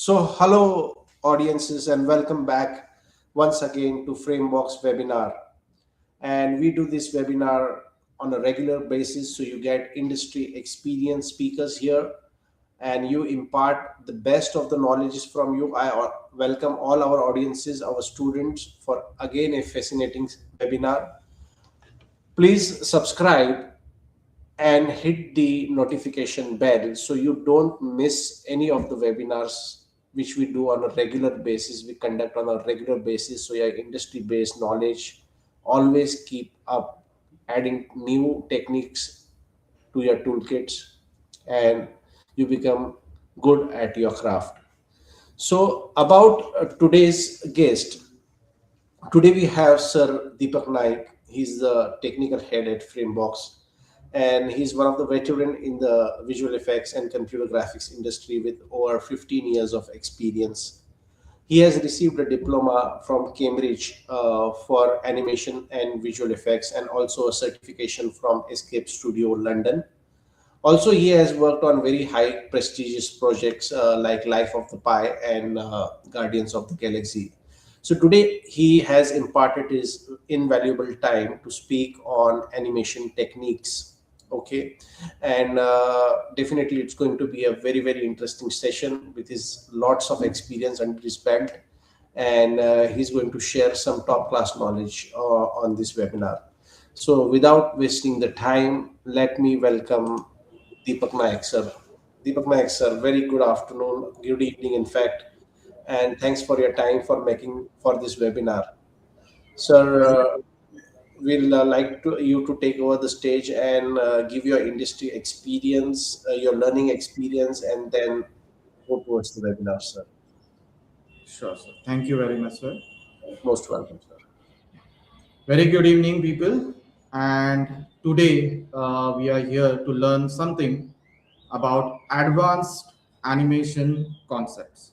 Hello audiences and welcome back once again to Frameworks webinar. And we do this webinar on a regular basis so you get industry experienced speakers here and you impart the best of the knowledges from you. I welcome all our audiences, our students for again a fascinating webinar. Please subscribe and hit the notification bell so you don't miss any of the webinars which we do on a regular basis, we conduct on a regular basis, so your industry based knowledge always keep up, adding new techniques to your toolkits, and you become good at your craft. So about today's guest, today we have Sir Deepak Naik. He's the technical head at Framebox, and he's one of the veteran in the visual effects and computer graphics industry with over 15 years of experience. He has received a diploma from Cambridge for animation and visual effects, and also a certification from Escape Studio London. Also, he has worked on very high prestigious projects like Life of the Pi and Guardians of the Galaxy. So today he has imparted his invaluable time to speak on animation techniques. Okay, and definitely it's going to be a very interesting session with his lots of experience under his belt, and he's going to share some top class knowledge on this webinar. So without wasting the time, let me welcome Deepak Naik, sir. Deepak Naik, sir, very good afternoon, good evening, in fact, and thanks for your time for making for this webinar. Sir, Very we'll like you to take over the stage and give your industry experience, your learning experience, and then go towards the webinar, sir. sure, sir. Thank you very much, sir. Most welcome, sir. Very good evening, people. And today we are here to learn something about advanced animation concepts.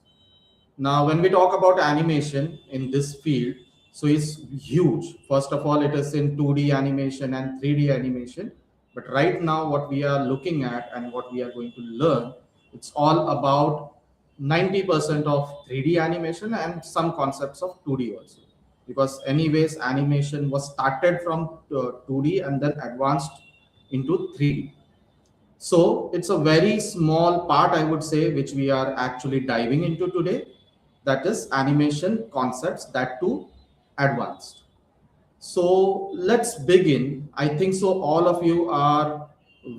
Now, when we talk about animation in this field, so it's huge. First of all, it is in 2D animation and 3D animation. But right now, what we are looking at and what we are going to learn, it's all about 90% of 3D animation and some concepts of 2D also. Because anyways, animation was started from 2D and then advanced into 3D. So it's a very small part, I would say, which we are actually diving into today. That is animation concepts, that too advanced. So let's begin. I think so. All of you are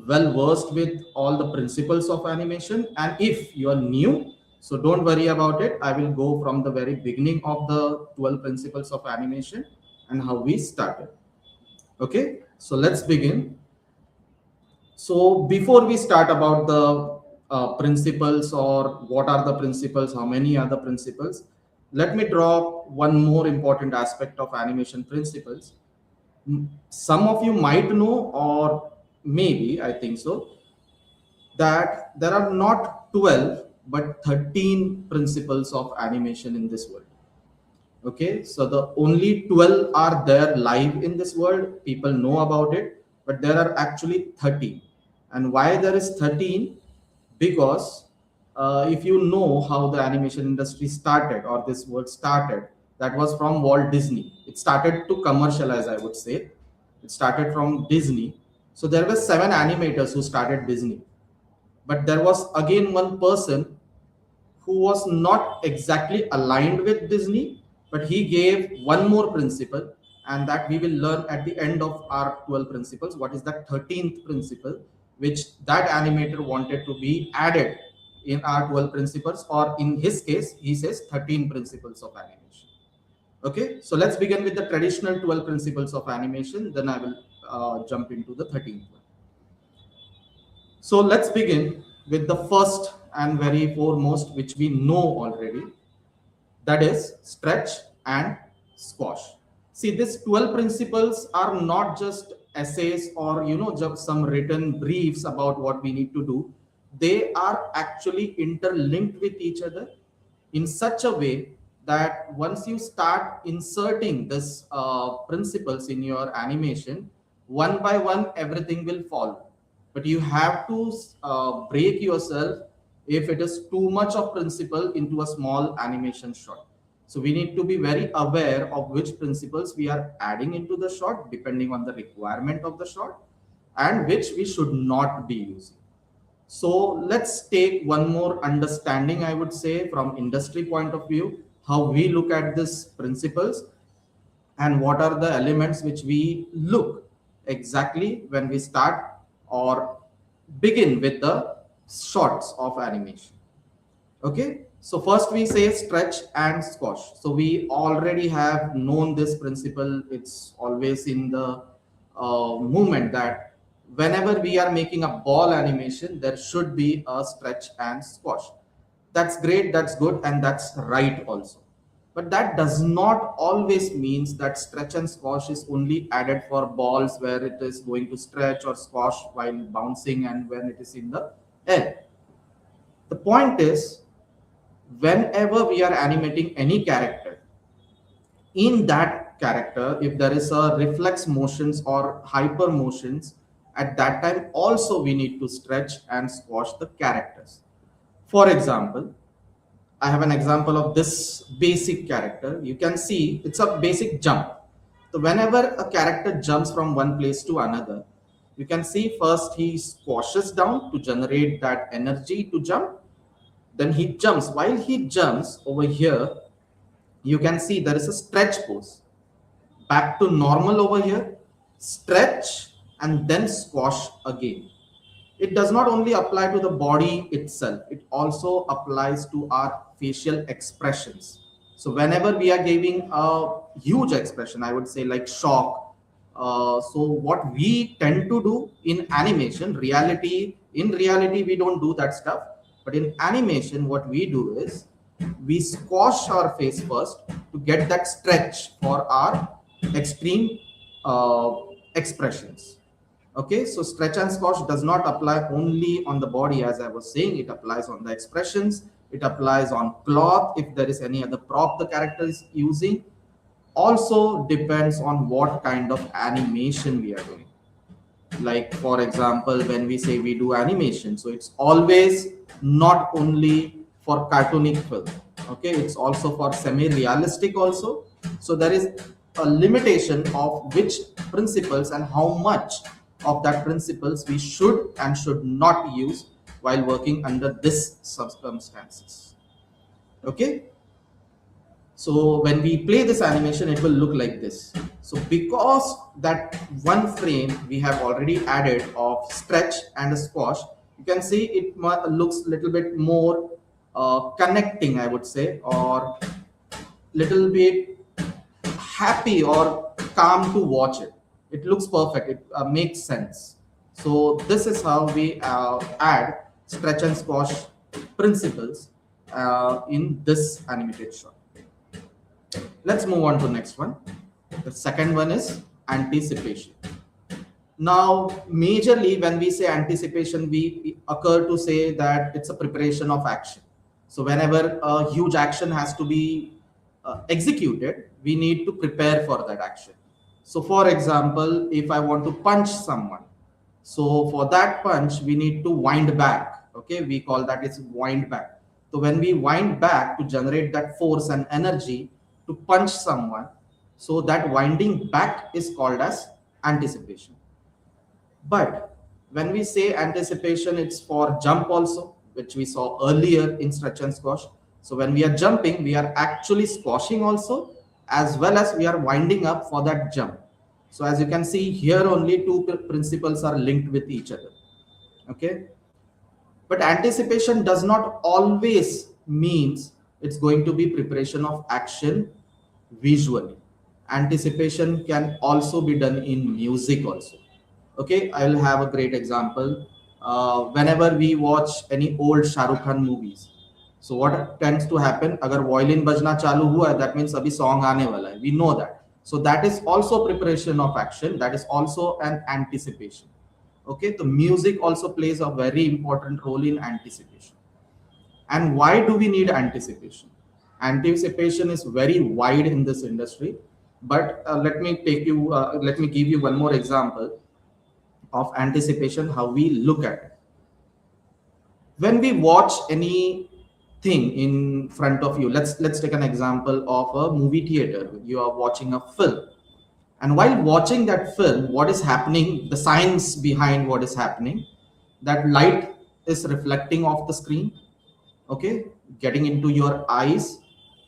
well versed with all the principles of animation. And if you are new, so don't worry about it. I will go from the very beginning of the 12 principles of animation and how we started. Okay, so let's begin. So before we start about the principles or what are the principles, how many are the principles, let me draw one more important aspect of animation principles. Some of you might know, or maybe I think so, that there are not 12 but 13 principles of animation in this world. Okay, so the only 12 are there live in this world, people know about it, but there are actually 13. And why there is 13? Because if you know how the animation industry started, or this word started, that was from Walt Disney. It started to commercialize, I would say. It started from Disney. So there were 7 animators who started Disney, but there was again one person who was not exactly aligned with Disney, but he gave one more principle, and that we will learn at the end of our 12 principles. What is that 13th principle, which that animator wanted to be added in our 12 principles, or in his case, he says 13 principles of animation. Okay, so let's begin with the traditional 12 principles of animation, then I will jump into the 13th one. So let's begin with the first and very foremost, which we know already, that is stretch and squash. See, these 12 principles are not just essays or just some written briefs about what we need to do. They are actually interlinked with each other in such a way that once you start inserting this principles in your animation, one by one everything will follow, but you have to break yourself if it is too much of principle into a small animation shot. So we need to be very aware of which principles we are adding into the shot depending on the requirement of the shot, and which we should not be using. So let's take one more understanding, I would say, from industry point of view, how we look at these principles and what are the elements which we look exactly when we start or begin with the shots of animation. Okay, so first we say stretch and squash. So we already have known this principle. It's always in the movement that whenever we are making a ball animation, there should be a stretch and squash. That's great, that's good, and that's right also. But that does not always means that stretch and squash is only added for balls where it is going to stretch or squash while bouncing and when it is in the air. The point is, whenever we are animating any character, in that character, if there is a reflex motions or hyper motions, at that time also we need to stretch and squash the characters. For example, I have an example of this basic character. You can see it's a basic jump. So whenever a character jumps from one place to another, you can see first he squashes down to generate that energy to jump. Then he jumps. While he jumps over here, you can see there is a stretch pose. Back to normal over here, stretch and then squash again. It does not only apply to the body itself, it also applies to our facial expressions. So whenever we are giving a huge expression, I would say like shock, so what we tend to do in animation, in reality we don't do that stuff, but in animation what we do is we squash our face first to get that stretch for our extreme uh, expressions. Okay, so stretch and squash does not apply only on the body, as I was saying, it applies on the expressions, it applies on cloth, if there is any other prop the character is using. Also depends on what kind of animation we are doing. Like for example, when we say we do animation, so it's always not only for cartoonic film. Okay, it's also for semi-realistic also. So there is a limitation of which principles and how much of that principles we should and should not use while working under this circumstances. Okay, so when we play this animation, it will look like this. So because that one frame we have already added of stretch and a squash, you can see it looks a little bit more connecting, I would say, or little bit happy or calm to watch it. It looks perfect. It makes sense. So this is how we add stretch and squash principles in this animated shot. Let's move on to next one. The second one is anticipation. Now, majorly when we say anticipation, we occur to say that it's a preparation of action. So whenever a huge action has to be executed, we need to prepare for that action. So for example, if I want to punch someone, so for that punch, we need to wind back. Okay, we call that is wind back. So when we wind back to generate that force and energy to punch someone, so that winding back is called as anticipation. But when we say anticipation, it's for jump also, which we saw earlier in stretch and squash. So when we are jumping, we are actually squashing also, as well as we are winding up for that jump. So as you can see here, only two principles are linked with each other. Okay. But anticipation does not always means it's going to be preparation of action visually. Anticipation can also be done in music also. Okay, I'll have a great example. Whenever we watch any old Shah Rukh Khan movies, so what tends to happen? अगर violin बजना चालू हुआ है, that means अभी song आने वाला है. We know that. So that is also preparation of action. That is also an anticipation. Okay, the music also plays a very important role in anticipation. And why do we need anticipation? Anticipation is very wide in this industry, but let me give you one more example of anticipation, how we look at it. When we watch anything in front of you, let's take an example of a movie theater. You are watching a film, and while watching that film, what is happening, the science behind what is happening, that light is reflecting off the screen, okay, getting into your eyes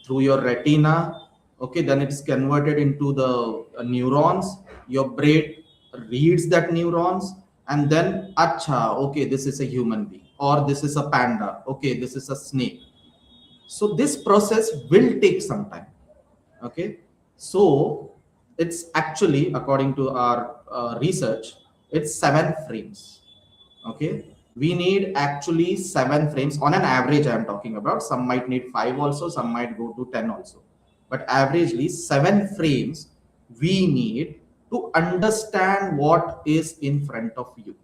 through your retina, okay, then it's converted into the neurons. Your brain reads that neurons, and then acha, okay, this is a human being, or this is a panda, okay, this is a snake. So this process will take some time, okay. So it's actually, according to our research, it's 7 frames, okay. We need actually 7 frames on an average. I'm talking about, some might need 5 also, some might go to 10 also, but averagely 7 frames we need to understand what is in front of you,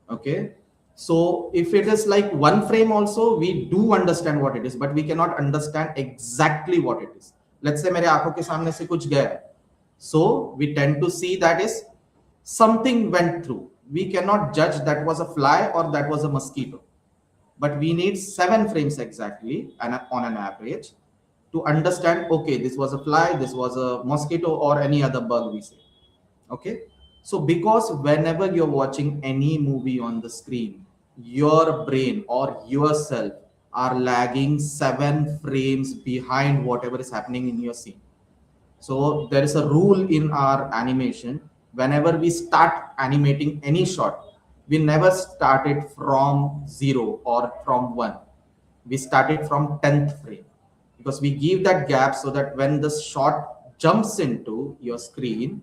okay. So if it is like 1 frame also, we do understand what it is, but we cannot understand exactly what it is. Let's say मेरे आंखों के सामने से कुछ गया है, so we tend to see that is something went through. We cannot judge that was a fly or that was a mosquito, but we need 7 frames exactly, and on an average, to understand, okay, this was a fly, this was a mosquito, or any other bug we say, okay. So because whenever you're watching any movie on the screen, your brain or yourself are lagging 7 frames behind whatever is happening in your scene. So there is a rule in our animation. Whenever we start animating any shot, we never start it from 0 or from 1. We start it from 10th frame, because we give that gap so that when the shot jumps into your screen,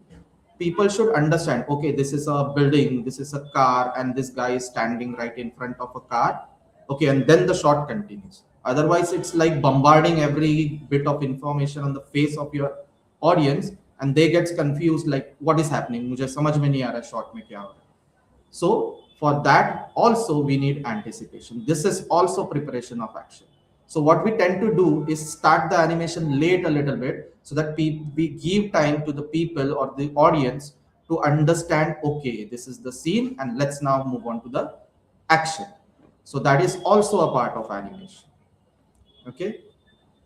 people should understand, okay, this is a building, this is a car, and this guy is standing right in front of a car, okay, and then the shot continues. Otherwise it's like bombarding every bit of information on the face of your audience, and they get confused, like what is happening, मुझे समझ में नहीं आ रहा shot में क्या हो रहा है. So for that also we need anticipation. This is also preparation of action. So what we tend to do is start the animation late a little bit, so that we give time to the people or the audience to understand, okay, this is the scene and let's now move on to the action. So that is also a part of animation, okay.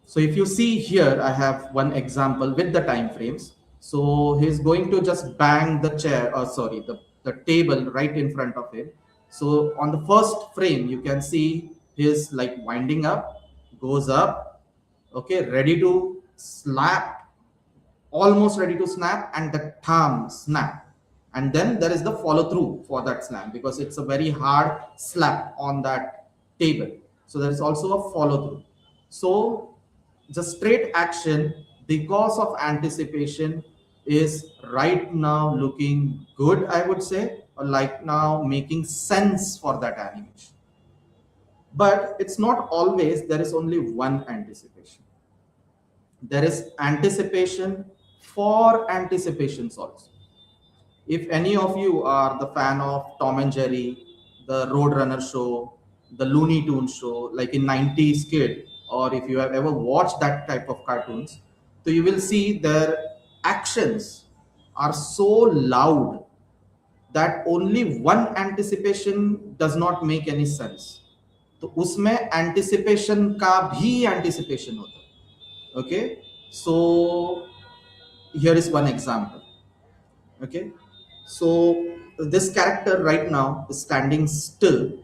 So if you see here, I have one example with the time frames. So he's going to just bang the chair, or sorry, the table right in front of him. So on the first frame, you can see he's like winding up, goes up, okay, ready to slap, almost ready to snap, and the thumb snap. And then there is the follow through for that slam, because it's a very hard slap on that table. So there is also a follow through. So the straight action, because of anticipation, is right now looking good, I would say, or like now making sense for that animation. But it's not always there is only one anticipation. There is anticipation for anticipations also. If any of you are the fan of Tom and Jerry, the Roadrunner show, the Looney Tunes show, like in 90s kid, or if you have ever watched that type of cartoons, so you will see their actions are so loud that only one anticipation does not make any sense. तो उसमें anticipation का भी anticipation होता है, okay. So here is one example, okay. So this character right now is standing still.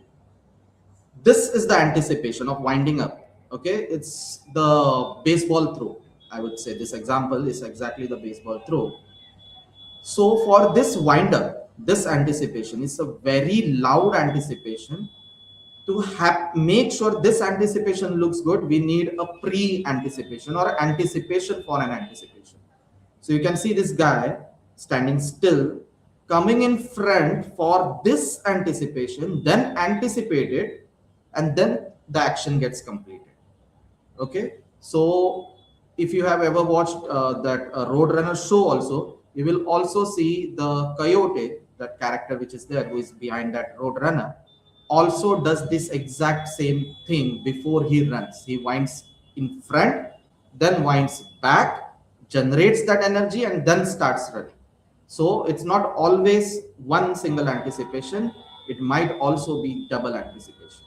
This is the anticipation of winding up, okay. It's the baseball throw, I would say. This example is exactly the baseball throw. So for this wind up, this anticipation is a very loud anticipation. To make sure this anticipation looks good, we need a pre-anticipation or anticipation for an anticipation. So you can see this guy standing still, coming in front for this anticipation, then anticipate it, and then the action gets completed. Okay. So if you have ever watched that Roadrunner show also, you will also see the coyote, that character which is there, who is behind that Roadrunner, also does this exact same thing before he runs. He winds in front, then winds back, generates that energy, and then starts running. So it's not always one single anticipation, it might also be double anticipation,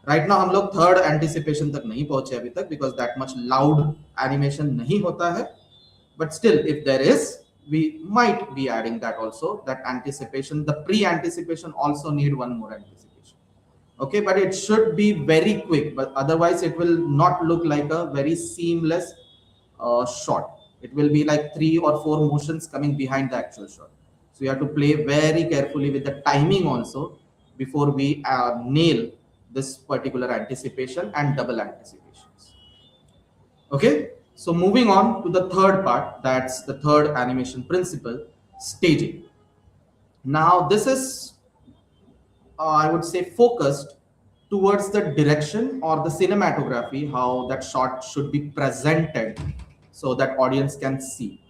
right now हम लोग third anticipation तक नहीं पहुंचे अभी तक, because that much loud animation नहीं होता है. But still, if there is, we might be adding that also, that anticipation, the pre-anticipation also need one more anticipation. Okay, but it should be very quick, but otherwise it will not look like a very seamless shot. It will be like 3 or 4 motions coming behind the actual shot. So you have to play very carefully with the timing also before we nail this particular anticipation and double anticipations. Okay, so moving on to the third part, that's the third animation principle, staging. Now, this is, I would say, focused towards the direction or the cinematography, how that shot should be presented so that audience can see.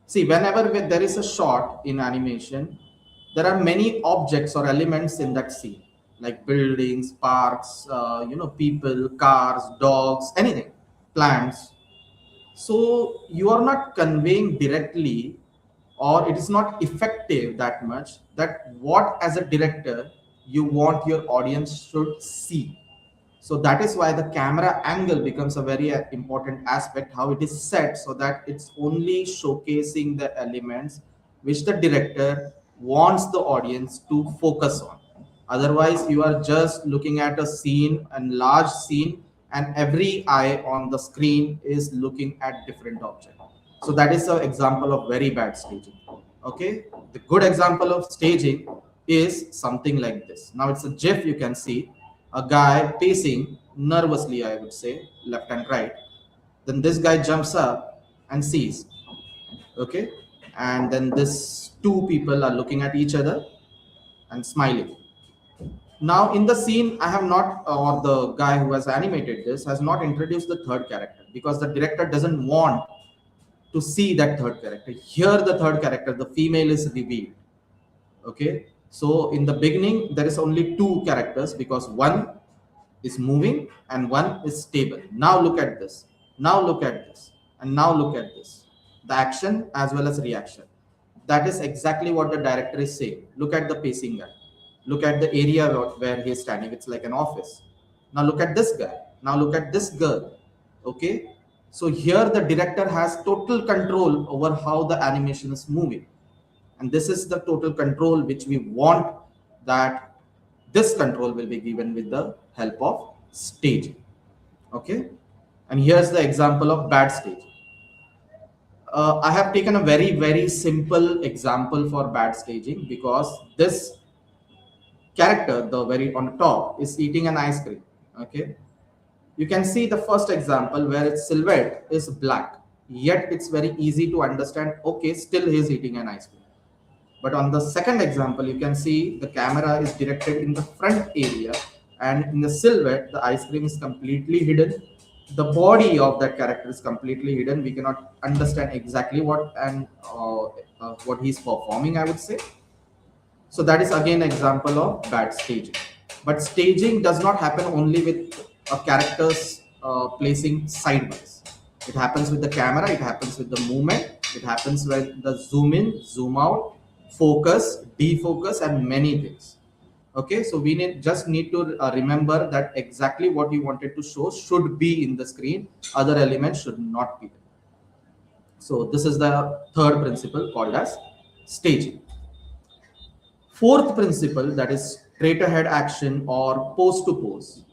See, whenever there is a shot in animation, there are many objects or elements in that scene, like buildings, parks, people, cars, dogs, anything, plants. So you are not conveying directly, or it is not effective that much, that what as a director you want your audience should see. So that is why the camera angle becomes a very important aspect, how it is set, so that it's only showcasing the elements which the director wants the audience to focus on. Otherwise, you are just looking at a scene, a large scene, and every eye on the screen is looking at different object. So that is an example of very bad staging. Okay, the good example of staging is something like this. Now it's a GIF, you can see a guy pacing nervously, I would say, left and right. Then this guy jumps up and sees. Okay, and then this two people are looking at each other and smiling. Now, in the scene, I have not, or the guy who has animated this has not introduced the third character, because the director doesn't want to see that third character. Here, the third character, the female, is revealed. Okay, so in the beginning, there is only two characters, because one is moving and one is stable. Now look at this. Now look at this. And now look at this. The action as well as reaction. That is exactly what the director is saying. Look at the pacing guy. Look at the area where he is standing. It's like an office. Now look at this guy. Now look at this girl. Okay. So here the director has total control over how the animation is moving. And this is the total control which we want, that this control will be given with the help of staging. Okay, and here's the example of bad staging. I have taken a very simple example for bad staging, because this character, the very on top, is eating an ice cream. Okay, you can see the first example where its silhouette is black, yet it's very easy to understand, okay, still he is eating an ice cream. But on the second example, you can see the camera is directed in the front area, and in the silhouette, the ice cream is completely hidden. The body of that character is completely hidden. We cannot understand exactly what he's performing, I would say. So that is again an example of bad staging. But staging does not happen only with a character's placing sideways. It happens with the camera, it happens with the movement, it happens with the zoom in, zoom out, focus, defocus, and many things. Okay, so we just need to remember that exactly what you wanted to show should be in the screen, other elements should not be there. So this is the third principle called as staging. Fourth principle, that is straight ahead action or pose to pose.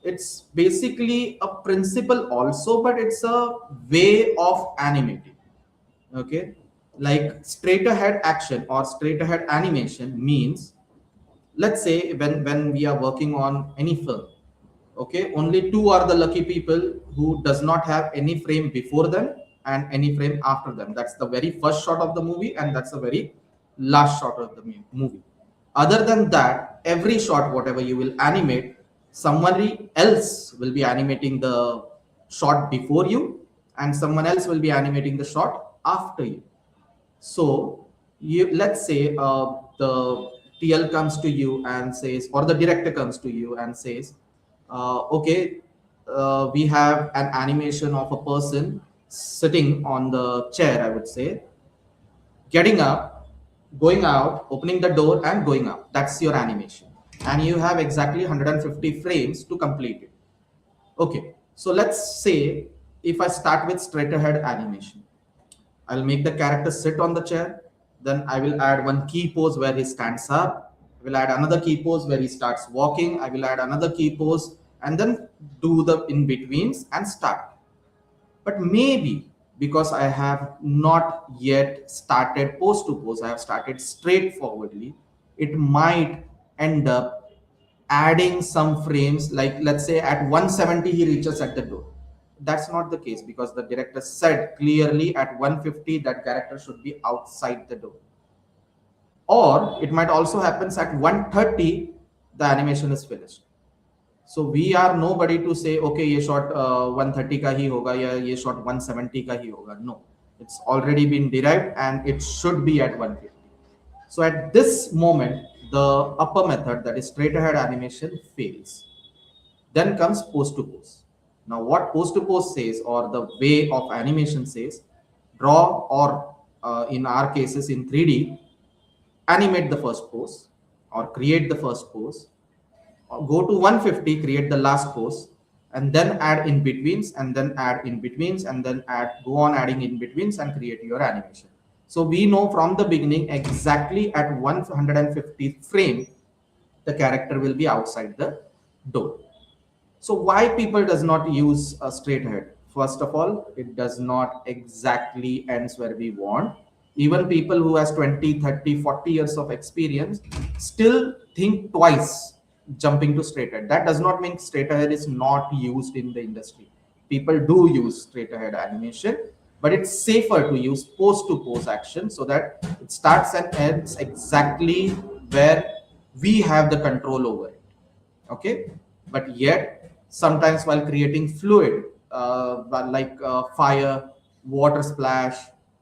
It's basically a principle also, but it's a way of animating. Okay, like straight ahead action or straight ahead animation means, let's say when we are working on any film, okay, only two are the lucky people who does not have any frame before them and any frame after them. That's the very first shot of the movie, and that's the very last shot of the movie. Other than that, every shot whatever you will animate, somebody else will be animating the shot before you, and someone else will be animating the shot after you. So you, let's say the TL comes to you and says, or the director comes to you and says, okay, we have an animation of a person sitting on the chair, I would say, getting up, going out, opening the door, and going out. That's your animation. and you have exactly 150 frames to complete it. Okay, so let's say if I start with straight ahead animation, I'll make the character sit on the chair. Then I will add one key pose where he stands up. I will add another key pose where he starts walking. I will add another key pose and then do the in betweens and start. But maybe because I have not yet started pose to pose, I have started straightforwardly, it might end up adding some frames, like let's say at 170 he reaches at the door. That's not the case because the director said clearly at 150 that character should be outside the door. Or it might also happens at 130 the animation is finished. So we are nobody to say okay ये shot 130 का ही होगा या ये shot 170 का ही होगा. No, it's already been derived and it should be at 150. So at this moment, the upper method, that is straight ahead animation, fails. Then comes pose to pose. Now, what pose to pose says, or the way of animation says, draw or in our cases in 3D, animate the first pose or create the first pose, or go to 150, create the last pose, and then add in betweens, and then add in betweens, and then add, go on adding in betweens and create your animation. So we know from the beginning exactly at 150th frame, the character will be outside the door. So why people does not use a straight ahead? First of all, it does not exactly ends where we want. Even people who has 20, 30, 40 years of experience still think twice jumping to straight ahead. That does not mean straight ahead is not used in the industry. People do use straight ahead animation, but it's safer to use pose to pose action so that it starts and ends exactly where we have the control over it. Okay, but yet sometimes while creating fluid fire, water splash,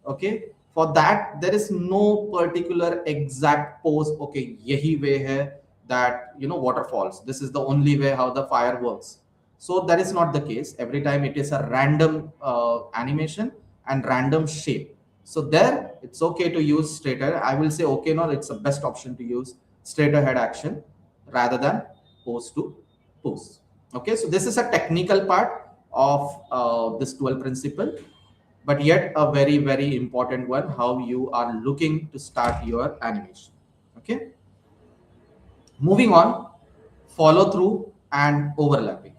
okay, for that there is no particular exact pose. Okay, yahi way hai that waterfalls, this is the only way how the fire works. So that is not the case. Every time it is a random animation and random shape. So there it's okay to use straight ahead. I will say okay, no, it's the best option to use straight ahead action rather than pose to pose. Okay, so this is a technical part of this dual principle, but yet a very, very important one, how you are looking to start your animation. Okay, moving on, follow through and overlapping.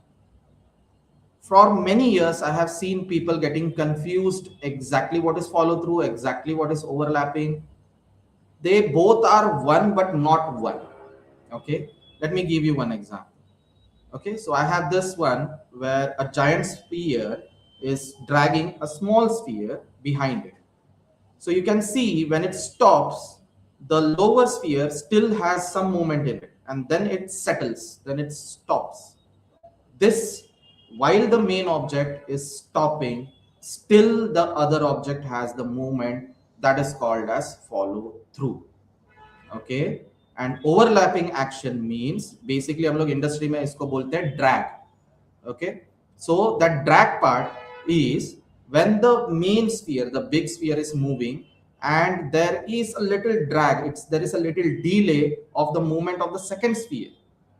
For many years, I have seen people getting confused exactly what is follow through, exactly what is overlapping. They both are one, but not one. Okay, let me give you one example. Okay, so I have this one where a giant sphere is dragging a small sphere behind it. So you can see when it stops, the lower sphere still has some movement in it and then it settles, then it stops. This, while the main object is stopping, still the other object has the movement, that is called as follow through. Okay, and overlapping action means basically हम लोग industry में इसको बोलते हैं drag. Okay, so that drag part is when the main sphere, the big sphere, is moving and there is a little drag, there is a little delay of the movement of the second sphere.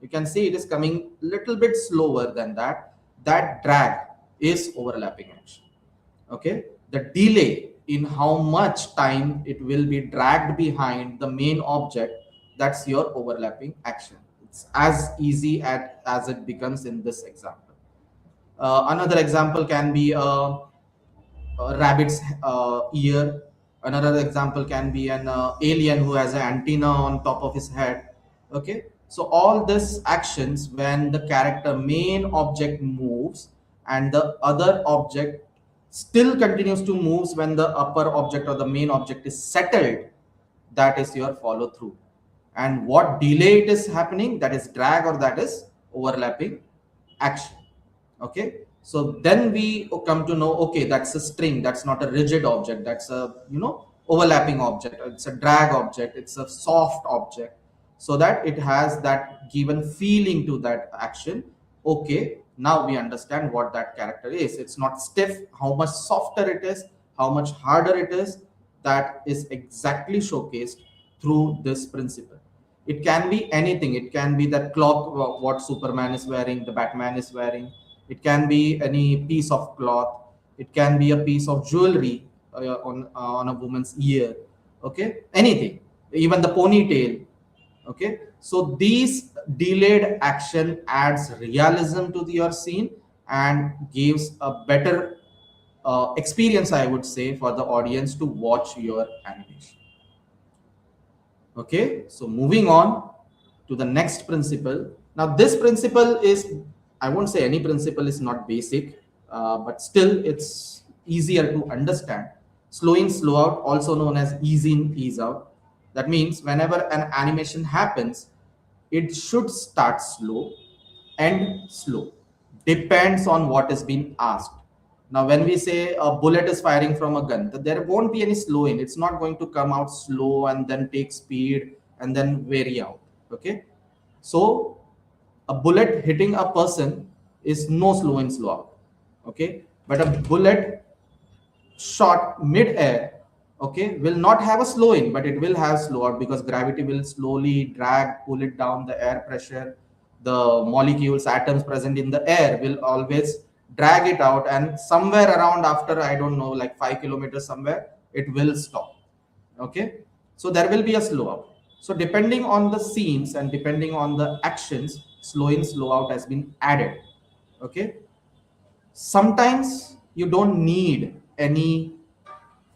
You can see it is coming little bit slower than that. That drag is overlapping action. Okay, the delay in how much time it will be dragged behind the main object, that's your overlapping action. It's as easy as it becomes in this example. Another example can be a rabbit's ear. Another example can be an alien who has an antenna on top of his head. Okay, so all this actions when the character main object moves and the other object still continues to move when the upper object or the main object is settled, that is your follow through. And what delay it is happening, that is drag or that is overlapping action. Okay, so then we come to know, okay, that's a string, that's not a rigid object, that's a overlapping object, it's a drag object, it's a soft object, so that it has that given feeling to that action. Okay, now we understand what that character is. It's not stiff, how much softer it is, how much harder it is, that is exactly showcased through this principle. It can be anything. It can be that cloth what Superman is wearing, the Batman is wearing. It can be any piece of cloth. It can be a piece of jewelry on a woman's ear. Okay, anything, even the ponytail. Okay, so these delayed action adds realism to your scene and gives a better experience, I would say, for the audience to watch your animation. Okay, so moving on to the next principle. Now, this principle is, I won't say any principle is not basic, but still it's easier to understand. Slow in, slow out, also known as ease in, ease out. That means whenever an animation happens, it should start slow, end slow. Depends on what is being asked. Now, when we say a bullet is firing from a gun, there won't be any slow in. It's not going to come out slow and then take speed and then vary out. Okay. So, a bullet hitting a person is no slow in, slow out. Okay. But a bullet shot mid-air, okay, will not have a slow in, but it will have slow out because gravity will slowly drag, pull it down, the air pressure, the molecules, atoms present in the air will always drag it out, and somewhere around after, I don't know, like 5 kilometers somewhere, it will stop. Okay, so there will be a slow out. So depending on the scenes and depending on the actions, slow in, slow out has been added. Okay, sometimes you don't need any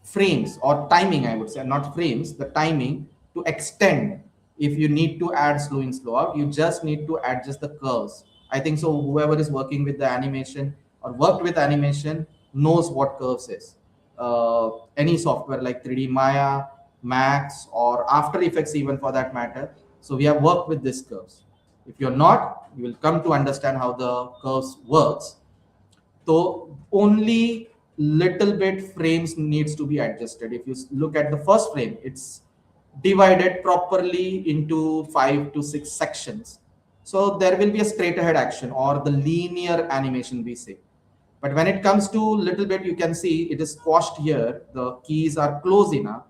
frames or timing, I would say, not frames, the timing to extend. If you need to add slow in, slow out, you just need to adjust the curves. I think so whoever is working with the animation or worked with animation knows what curves is. Any software like 3D Maya, Max, or After Effects even for that matter, so we have worked with these curves. If you're not, you will come to understand how the curves works. So only little bit frames needs to be adjusted. If you look at the first frame, it's divided properly into 5 to 6 sections. So there will be a straight ahead action or the linear animation we say. But when it comes to little bit, you can see it is squashed here. The keys are close enough.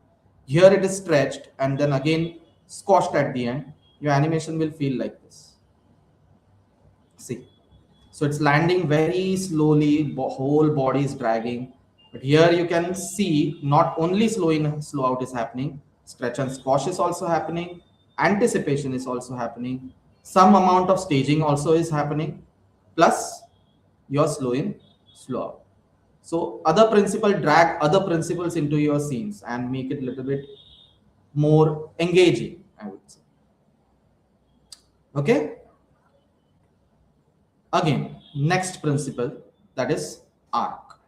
Here it is stretched and then again squashed at the end. Your animation will feel like this. See, so it's landing very slowly, whole body is dragging. But here you can see not only slow in, slow out is happening, stretch and squash is also happening, anticipation is also happening, some amount of staging also is happening, plus your slow in, slow out. So other principle, drag other principles into your scenes and make it a little bit more engaging, I would say. Okay. Again, next principle, that is arc.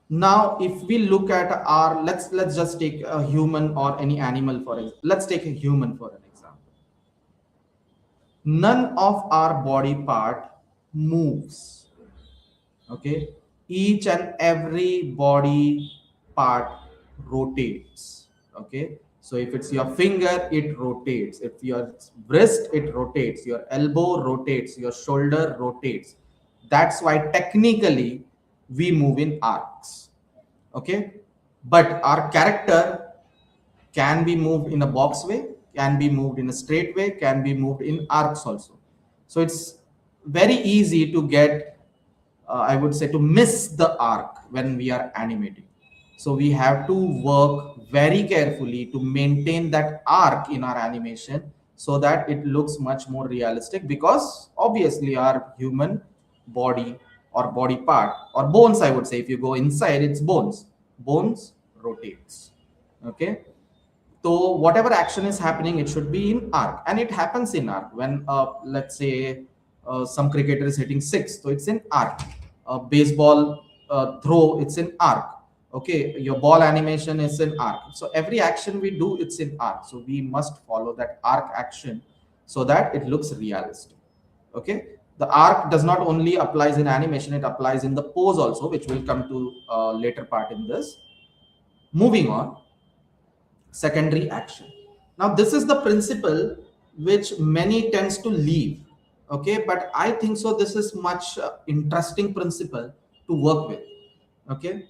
Now, if we look at our, let's just take a human or any animal for example. Let's take a human for an example. None of our body part moves. Okay, each and every body part rotates. Okay, so if it's your finger, it rotates. If your wrist, it rotates. Your elbow rotates. Your shoulder rotates. That's why technically we move in arcs. Okay, but our character can be moved in a box way, can be moved in a straight way, can be moved in arcs also. So it's very easy to get, I would say, to miss the arc when we are animating. So we have to work very carefully to maintain that arc in our animation so that it looks much more realistic, because obviously our human body or body part or bones, I would say, if you go inside, it's bones rotates. Okay, so whatever action is happening, it should be in arc, and it happens in arc. When let's say some cricketer is hitting six, so it's in arc. Baseball throw, it's in arc. Okay, your ball animation is in arc. So every action we do, it's in arc. So we must follow that arc action so that it looks realistic. Okay, the arc does not only applies in animation, it applies in the pose also, which will come to later part in this. Moving on, secondary action. Now this is the principle which many tends to leave. Okay, but I think so this is much interesting principle to work with. Okay,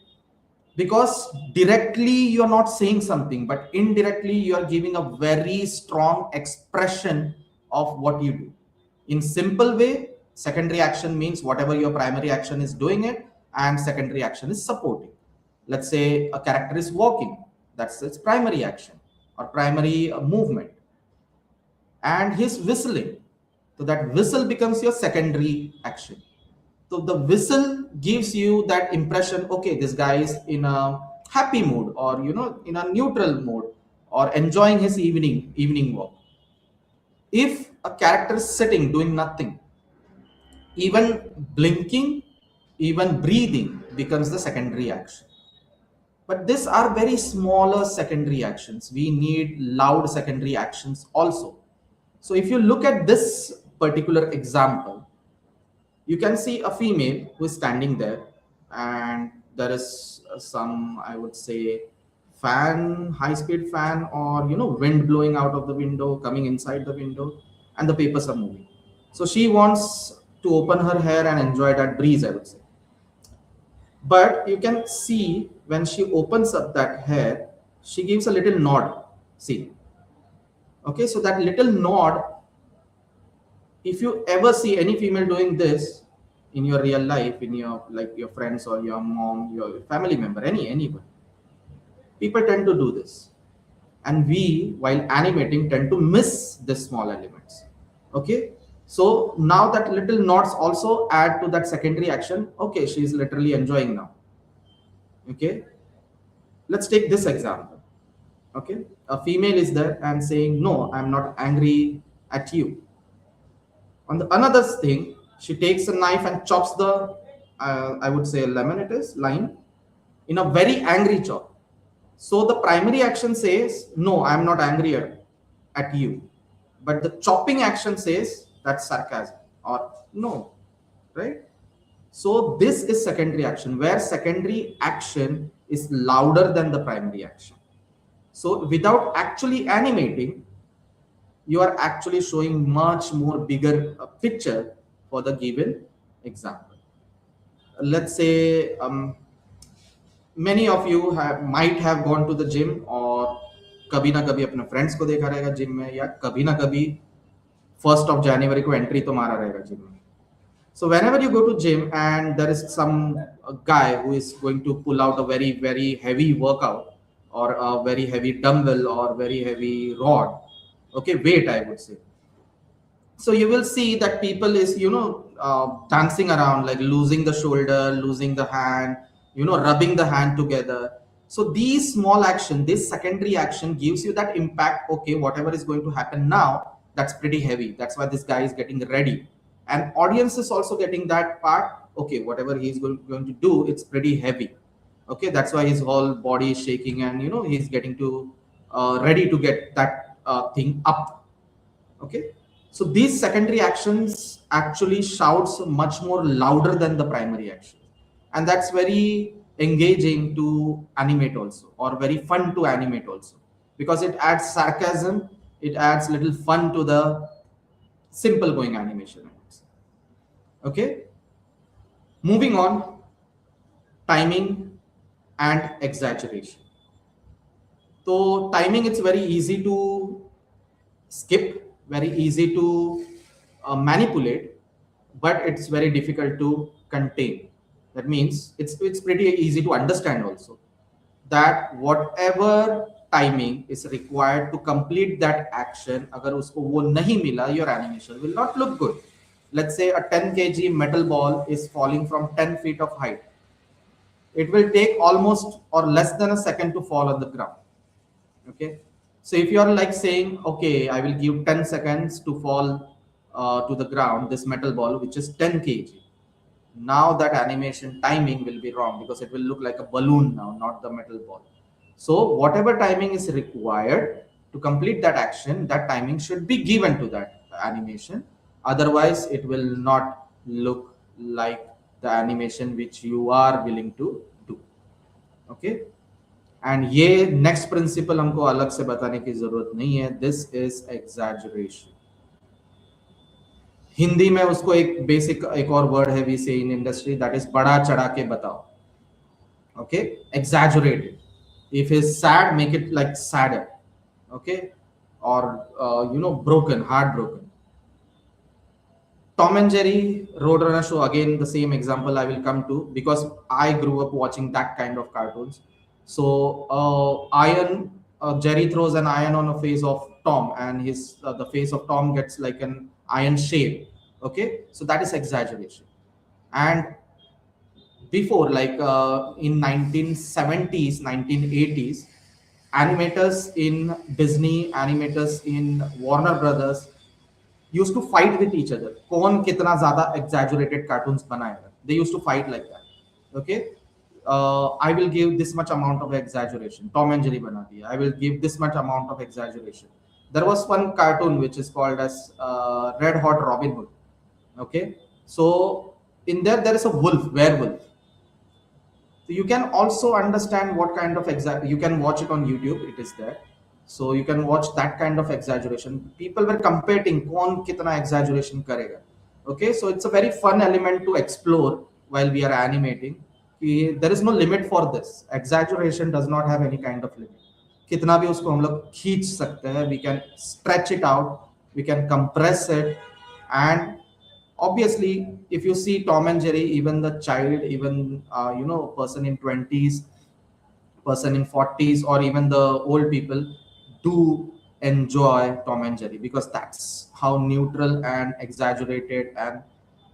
because directly you are not saying something, but indirectly you are giving a very strong expression of what you do. In simple way, secondary action means whatever your primary action is doing it, and secondary action is supporting. Let's say a character is walking, that's its primary action or primary movement, and he's whistling, so that whistle becomes your secondary action. So the whistle gives you that impression, okay, this guy is in a happy mood, or in a neutral mode, or enjoying his evening walk. If a character is sitting doing nothing, even blinking, even breathing becomes the secondary action. But these are very smaller secondary actions. We need loud secondary actions also. So if you look at this particular example, you can see a female who is standing there, and there is some, I would say, fan, high speed fan, or wind blowing out of the window, coming inside the window, and the papers are moving. So she wants to open her hair and enjoy that breeze, I would say. But you can see when she opens up that hair, she gives a little nod. See, okay, so that little nod, if you ever see any female doing this in your real life, in your, like, your friends or your mom, your family member, anyone, people tend to do this, and we, while animating, tend to miss the small elements. Okay, so now that little nods also add to that secondary action. Okay, she is literally enjoying now. Okay, let's take this example. Okay, a female is there and saying, no, I'm not angry at you. On the another thing, she takes a knife and chops the, I would say, lemon, it is lime, in a very angry chop. So the primary action says, no, I'm not angry at you. But the chopping action says that's sarcasm or no, right? So this is secondary action, where secondary action is louder than the primary action. So without actually animating, you are actually showing much more bigger picture for the given example. Let's say many of you might have gone to the gym, और कभी ना कभी अपने friends को देखा रहेगा gym में, या कभी ना कभी 1 जनवरी को एंट्री तो मारा रहेगा जिम में. So whenever you go to gym and there is some guy who is going to pull out a very heavy workout, or a very heavy dumbbell, or very heavy rod, okay, weight, I would say. So you will see that people is dancing around, like losing the shoulder, losing the hand, rubbing the hand together. So these small action, this secondary action gives you that impact. Okay, whatever is going to happen now, that's pretty heavy, that's why this guy is getting ready, and audience is also getting that part. Okay, whatever he is going to do, it's pretty heavy. Okay, that's why his whole body is shaking, and he's getting to ready to get that thing up. Okay, so these secondary actions actually shouts much more louder than the primary action, and that's very engaging to animate also, or very fun to animate also, because it adds sarcasm, it adds little fun to the simple going animation, I would say. Okay, moving on, timing and exaggeration. So timing, it's very easy to skip, very easy to manipulate, but it's very difficult to contain. That means it's pretty easy to understand also, that whatever timing is required to complete that action, agar usko wo nahi mila, your animation will not look good. Let's say a 10 kg metal ball is falling from 10 feet of height. It will take almost or less than a second to fall on the ground. Okay, so if you are like saying, okay, I will give 10 seconds to fall to the ground, this metal ball which is 10 kg, now that animation timing will be wrong, because it will look like a balloon now, not the metal ball. So whatever timing is required to complete that action, that timing should be given to that animation. Otherwise it will not look like the animation which you are willing to do. Okay, and ये next principle हमको अलग से बताने की जरूरत नहीं है. This is exaggeration. Hindi में उसको एक बेसिक एक और वर्ड है वी से इन इंडस्ट्री, दैट इज बढ़ा चढ़ा के बताओ. Okay, exaggerate it. If he's sad, make it like sadder. Okay, or broken, heartbroken. Tom and Jerry, Roadrunner show, again the same example I will come to, because I grew up watching that kind of cartoons. So Jerry throws an iron on a face of Tom, and his the face of Tom gets like an iron shape. Okay, so that is exaggeration. And before, like in 1970s, 1980s, animators in Disney, animators in Warner Brothers used to fight with each other. कौन कितना ज़्यादा exaggerated cartoons बनाएगा? They used to fight like that. Okay, I will give this much amount of exaggeration. Tom and Jerry बना दिया. I will give this much amount of exaggeration. There was one cartoon which is called as Red Hot Robin Hood. Okay, so in there is a wolf, werewolf. So you can also understand what kind of exact, you can watch it on YouTube, it is there. So you can watch that kind of exaggeration. People were competing कौन कितना exaggeration करेगा. Okay, so it's a very fun element to explore while we are animating. There is no limit for this. Exaggeration does not have any kind of limit. कितना भी उसको हम लोग खींच सकते हैं. We can stretch it out, we can compress it, and obviously if you see Tom and Jerry, even the child, even person in 20s, person in 40s, or even the old people do enjoy Tom and Jerry, because that's how neutral and exaggerated and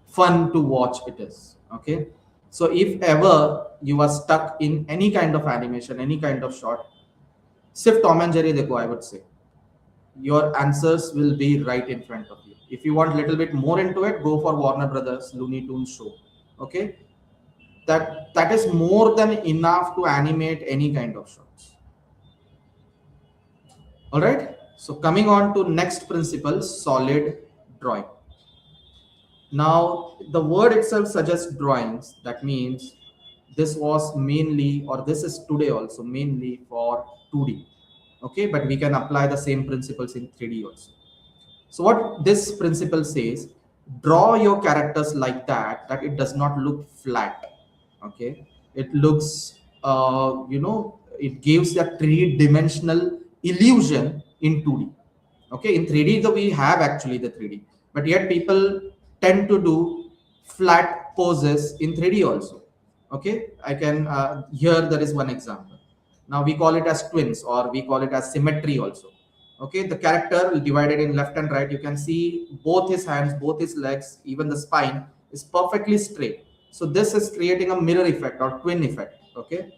fun to watch it is. Okay, so if ever you are stuck in any kind of animation, any kind of short, सिर्फ Tom and Jerry देखो, I would say your answers will be right in front of you. If you want a little bit more into it, go for Warner Brothers Looney Tunes show. Okay, that is more than enough to animate any kind of shots. All right. So coming on to next principle, solid drawing. Now the word itself suggests drawings. That means this was mainly, or this is today also mainly for 2D. Okay, but we can apply the same principles in 3D also. So what this principle says, draw your characters like that it does not look flat. Okay, it looks, it gives a three-dimensional illusion in 2D. Okay, in 3D though we have actually the 3D, but yet people tend to do flat poses in 3D also. Okay, I can here there is one example. Now we call it as twins, or we call it as symmetry also. Okay, the character divided in left and right, you can see both his hands, both his legs, even the spine is perfectly straight. So this is creating a mirror effect or twin effect. Okay,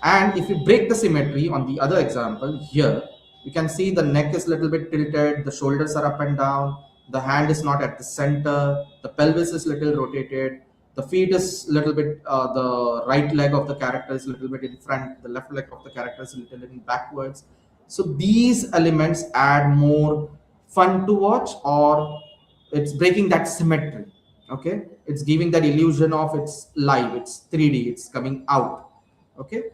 and if you break the symmetry on the other example here, you can see the neck is a little bit tilted, the shoulders are up and down, the hand is not at the center, the pelvis is little rotated, the feet is little bit, the right leg of the character is a little bit in front, the left leg of the character is a little bit backwards. So these elements add more fun to watch, or it's breaking that symmetry. Okay, it's giving that illusion of it's live, it's 3D, it's coming out. Okay,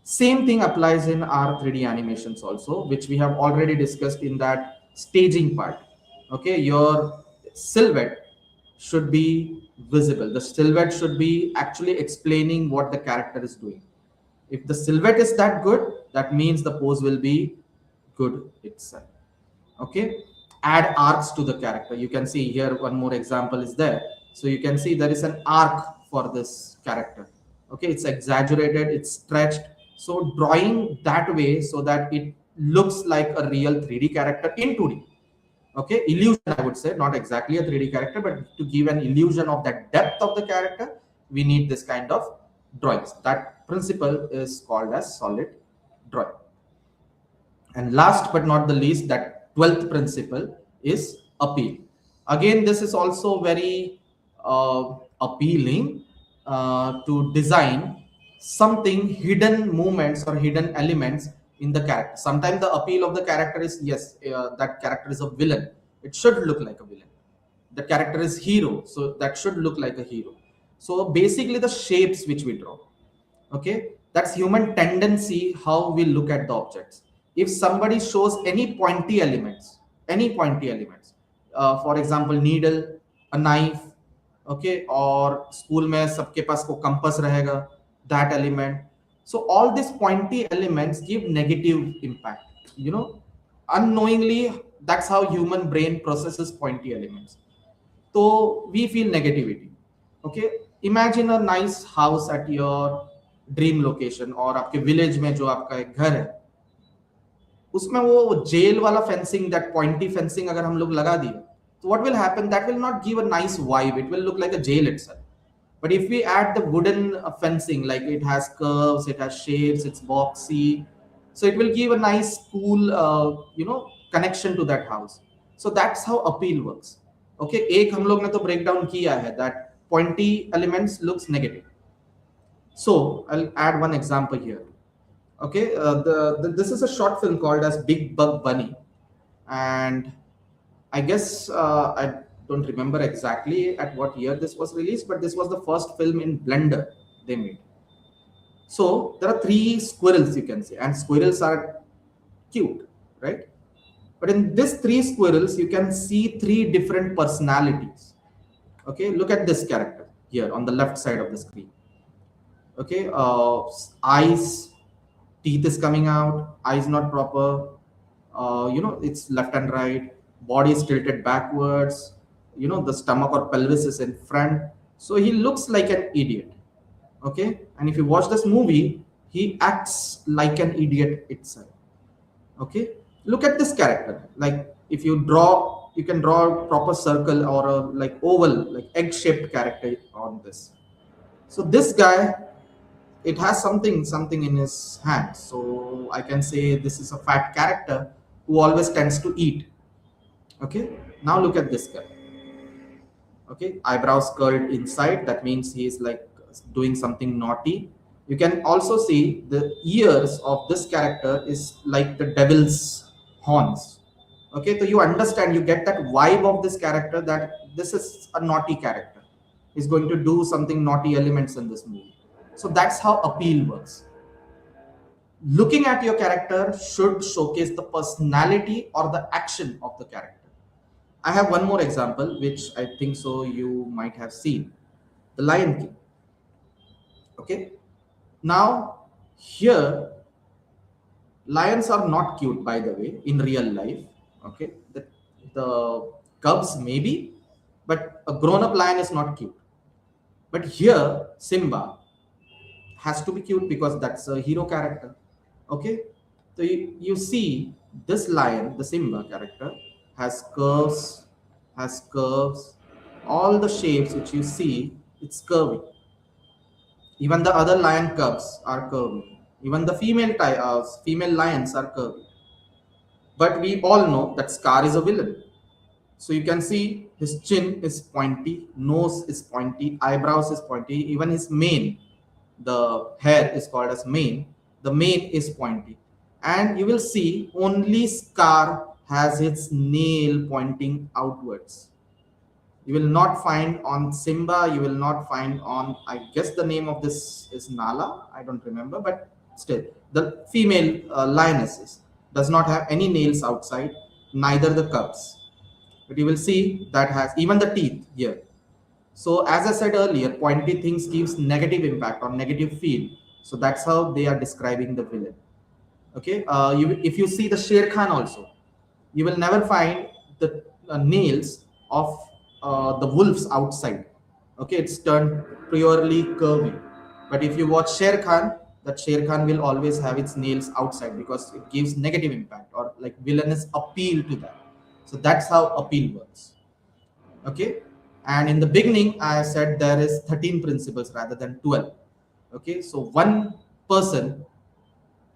same thing applies in our 3D animations also, which we have already discussed in that staging part. Okay, your silhouette should be visible. The silhouette should be actually explaining what the character is doing. If the silhouette is that good, that means the pose will be good itself. Okay, add arcs to the character. You can see here one more example is there. So you can see there is an arc for this character. Okay, it's exaggerated, it's stretched. So drawing that way so that it looks like a real 3D character in 2D. Okay, illusion, I would say, not exactly a 3D character, but to give an illusion of that depth of the character, we need this kind of drawings. That principle is called as solid drawing. And last but not the least, that 12th principle is appeal. Again, this is also very appealing to design something, hidden movements or hidden elements in the character. Sometimes the appeal of the character is, yes, that character is a villain. It should look like a villain. The character is hero, so that should look like a hero. So basically the shapes which we draw. Okay, that's human tendency, how we look at the objects. If somebody shows any pointy elements, for example needle, a knife, okay, or school में सबके पास को compass रहेगा, that element. So all these pointy elements give negative impact. You know, unknowingly, that's how human brain processes pointy elements. So we feel negativity. Okay, imagine a nice house at your dream location और आपके village में जो आपका एक घर है उसमें वो जेल वाला फेंसिंग दैट पॉइंटी फेंसिंग अगर हम लोग लगा दिए तो what will happen that will not give a nice vibe it will look like a jail itself but if we add the wooden fencing like it has curves it has shapes it's boxy so it will give a nice cool connection to that house so that's how appeal works okay एक हम लोग ने तो break down किया है that pointy elements looks negative so I'll add one example here okay this is a short film called as Big Bug Bunny and I guess I don't remember exactly at what year this was released, but this was the first film in Blender they made. So there are three squirrels you can say, and squirrels are cute, right? But in these three squirrels, you can see three different personalities. Okay, look at this character here on the left side of the screen. Okay, eyes, teeth is coming out, eyes not proper, it's left and right, body is tilted backwards, the stomach or pelvis is in front, so he looks like an idiot. Okay, and if you watch this movie he acts like an idiot itself. Okay, look at this character, like if you draw you can draw a proper circle or a like oval like egg shaped character on this. So this guy, it has something in his hand, so I can say this is a fat character who always tends to eat. Okay, now look at this guy. Okay, eyebrows curled inside, that means he is like doing something naughty. You can also see the ears of this character is like the devil's horns. Okay, so you understand, you get that vibe of this character that this is a naughty character, he's going to do something naughty elements in this movie. So that's how appeal works. Looking at your character should showcase the personality or the action of the character. I have one more example, which I think so you might have seen, The Lion King. Okay, now here lions are not cute, by the way, in real life. Okay, the cubs maybe, but a grown-up lion is not cute. But here Simba has to be cute because that's a hero character. Okay, so you see this lion, the Simba character, has curves, all the shapes which you see, it's curvy. Even the other lion cubs are curvy, even the female lions are curvy. But we all know that Scar is a villain. So you can see his chin is pointy, nose is pointy, eyebrows is pointy, even his mane, the hair is called as mane, the mane is pointy. And you will see only Scar has its nail pointing outwards. You will not find on Simba, you will not find on, I guess the name of this is Nala, I don't remember, but still, the female lionesses does not have any nails outside, neither the cubs. But you will see that has even the teeth here. So as I said earlier, pointy things gives negative impact or negative feel. So that's how they are describing the villain. Okay, if you see the Sher Khan also, you will never find the nails of the wolves outside. Okay, it's turned purely curvy. But if you watch Sher Khan, that Sher Khan will always have its nails outside because it gives negative impact or like villainous appeal to that. So that's how appeal works. Okay, and in the beginning I said there is 13 principles rather than 12. Okay, so one person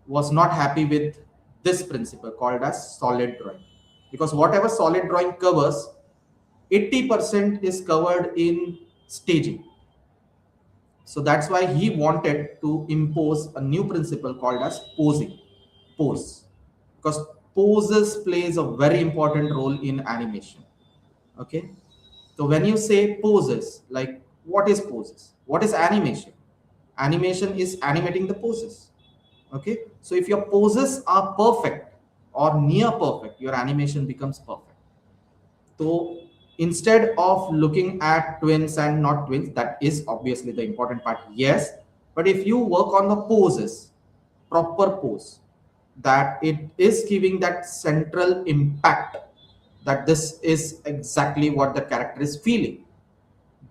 was not happy with this principle called as solid drawing because whatever solid drawing covers 80% is covered in staging. So that's why he wanted to impose a new principle called as pose, because poses plays a very important role in animation. Okay, so when you say poses, like what is poses, what is animation? Animation is animating the poses. Okay, so if your poses are perfect or near perfect, your animation becomes perfect. So instead of looking at twins and not twins, that is obviously the important part, yes, But if you work on the poses, proper pose, that it is giving that central impact, that this is exactly what the character is feeling,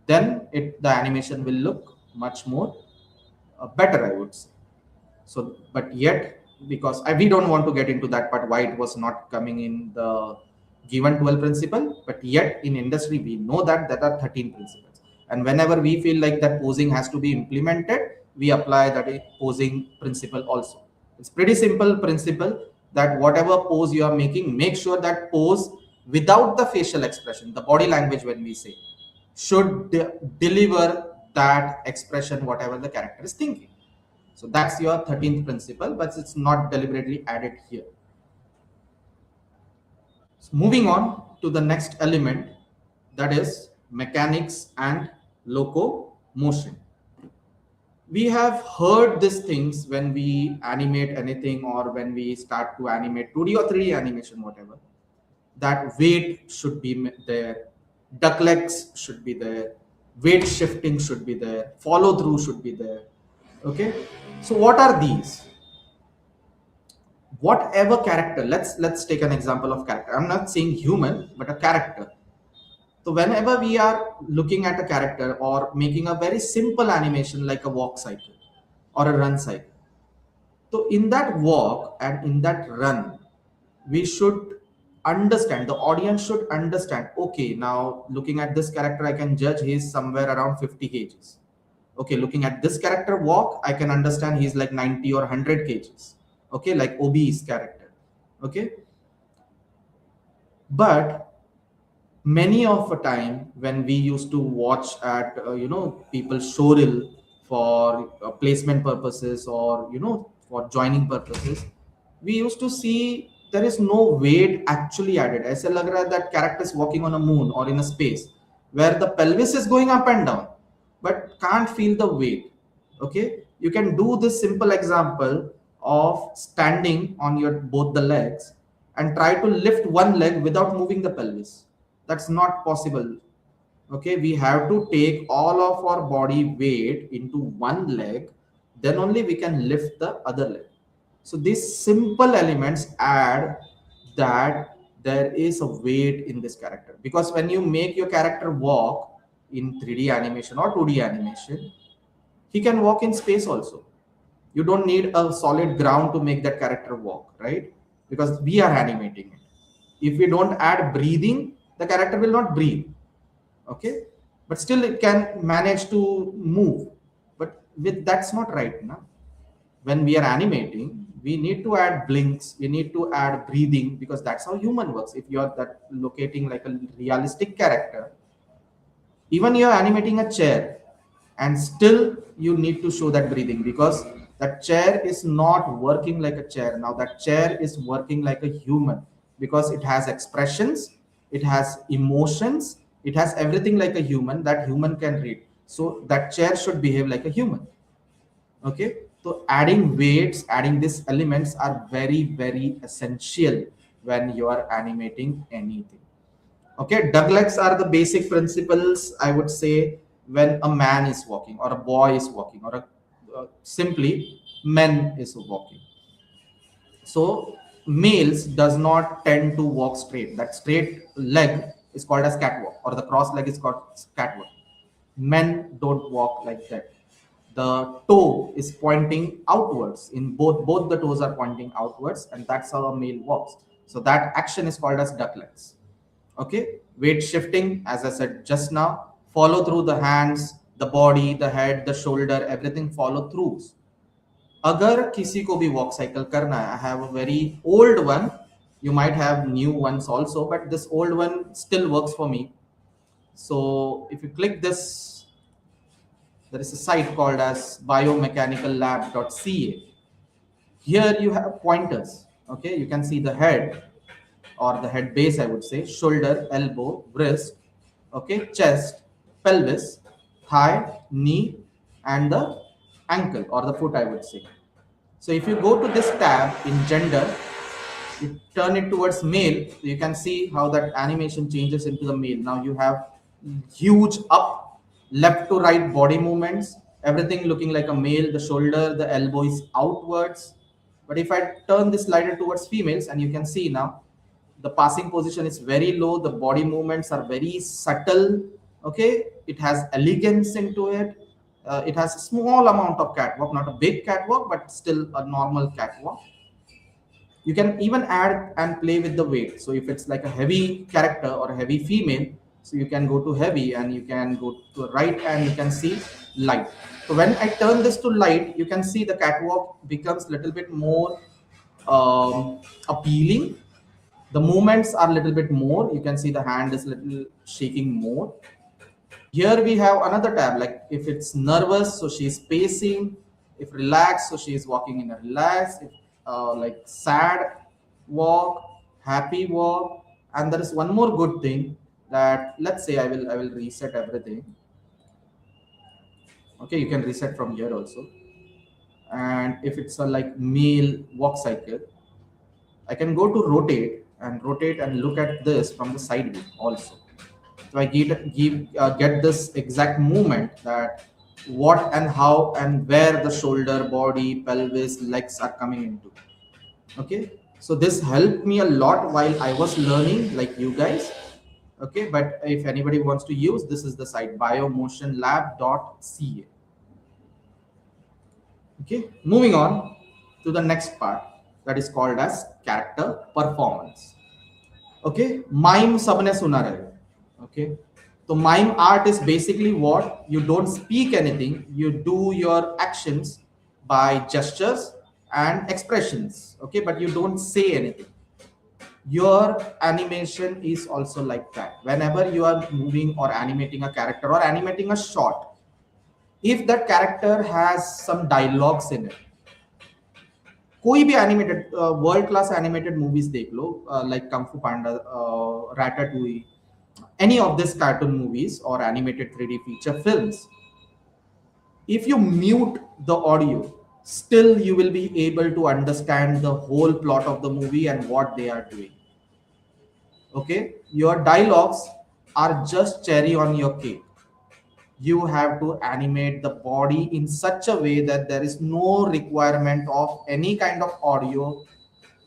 then the animation will look much more better, I would say. So, but yet, because we don't want to get into that part why it was not coming in the given 12 principle, but yet in industry we know that there are 13 principles, and whenever we feel like that posing has to be implemented, we apply that posing principle also. It's pretty simple principle, that whatever pose you are making, make sure that pose without the facial expression, the body language, when we say, should deliver that expression whatever the character is thinking. So that's your 13th principle, but it's not deliberately added here. So moving on to the next element, that is mechanics and locomotion. We have heard these things when we animate anything, or when we start to animate 2D or 3D animation, whatever, that weight should be there, duck legs should be there, weight shifting should be there, follow through should be there. Okay, so what are these? Whatever character, let's take an example of character. I'm not saying human, but a character. So whenever we are looking at a character or making a very simple animation like a walk cycle or a run cycle, so in that walk and in that run, we should understand, the audience should understand, okay, now looking at this character, I can judge he's somewhere around 50 kgs. Okay, looking at this character walk, I can understand he's like 90 or 100 kgs. Okay, like obese character. Okay, but many of the time when we used to watch at people showreel for placement purposes, or for joining purposes, we used to see there is no weight actually added. ऐसे लग रहा है that character is walking on a moon or in a space where the pelvis is going up and down, but can't feel the weight. Okay, you can do this simple example of standing on your both the legs and try to lift one leg without moving the pelvis. That's not possible. Okay, we have to take all of our body weight into one leg, then only we can lift the other leg. So these simple elements add that there is a weight in this character, because when you make your character walk in 3D animation or 2D animation, he can walk in space also. You don't need a solid ground to make that character walk, right? Because we are animating it. If we don't add breathing, the character will not breathe. Okay, but still it can manage to move. But with that's not right now. When we are animating, we need to add blinks, we need to add breathing, because that's how human works. If you're that locating like a realistic character, even you're animating a chair, and still you need to show that breathing, because that chair is not working like a chair. Now that chair is working like a human, because it has expressions, it has emotions, it has everything like a human that human can read. So that chair should behave like a human. Okay, so adding weights, adding these elements are very very essential when you are animating anything. Okay, duck legs are the basic principles, I would say, when a man is walking or a boy is walking, or simply men is walking. So males does not tend to walk straight. That straight leg is called as catwalk, or the cross leg is called catwalk. Men don't walk like that. The toe is pointing outwards. In both the toes are pointing outwards, and that's how a male walks. So that action is called as duck legs. Okay, weight shifting, as I said just now, follow through, the hands, the body, the head, the shoulder, everything follow throughs. अगर किसी को भी walk cycle करना है, I have a very old one, you might have new ones also, but this old one still works for me. So if you click this, there is a site called as biomechanical.lab.ca. Here you have pointers. Okay, you can see the head, or the head base, I would say, shoulder, elbow, wrist, okay, chest, pelvis, thigh, knee, and the ankle or the foot, I would say. So if you go to this tab in gender, you turn it towards male, you can see how that animation changes into the male. Now you have huge up, left to right body movements, everything looking like a male. The shoulder, the elbow is outwards. But if I turn this slider towards females, and you can see now the passing position is very low, the body movements are very subtle. Okay, it has elegance into it. It has a small amount of catwalk, not a big catwalk, but still a normal catwalk. You can even add and play with the weight. So if it's like a heavy character or a heavy female, so you can go to heavy, and you can go to right, and you can see light. So when I turn this to light, you can see the catwalk becomes a little bit more appealing. The movements are a little bit more. You can see the hand is little shaking more. Here we have another tab, like if it's nervous, so she's pacing. If relaxed, so she's walking in a relaxed. If like sad walk, happy walk. And there is one more good thing, that let's say I will reset everything. Okay, you can reset from here also. And if it's a like male walk cycle, I can go to rotate and look at this from the side view also. So I get this exact movement, that what and how and where the shoulder, body, pelvis, legs are coming into. Okay, so this helped me a lot while I was learning, like you guys. Okay, but if anybody wants to use, this is the site, biomotionlab.ca. Okay, moving on to the next part, that is called as character performance. Okay, mime sabne suna rahe ho. Okay, so mime art is basically what you don't speak anything, you do your actions by gestures and expressions. Okay, but you don't say anything. Your animation is also like that. Whenever you are moving or animating a character or animating a shot, if that character has some dialogues in it, कोई भी animated world class animated movies देख लो, like कung fu panda, ratatouille, any of this cartoon movies or animated 3D feature films, if you mute the audio, still you will be able to understand the whole plot of the movie and what they are doing. Okay, your dialogues are just cherry on your cake. You have to animate the body in such a way that there is no requirement of any kind of audio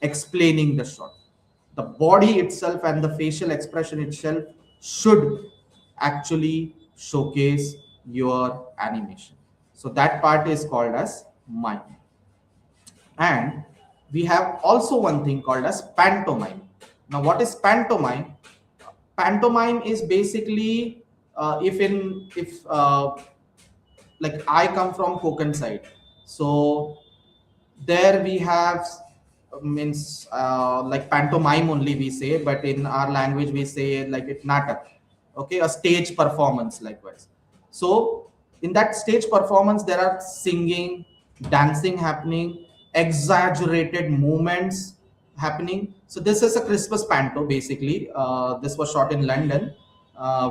explaining the shot. The body itself and the facial expression itself should actually showcase your animation. So that part is called as mime. And we have also one thing called as pantomime. Now, what is pantomime? Pantomime is basically, if like I come from Konkan side, so there we have means like pantomime only we say, but in our language we say like it natak. Okay, a stage performance likewise. So in that stage performance, there are singing, dancing happening, exaggerated movements happening. So this is a Christmas panto basically. This was shot in London,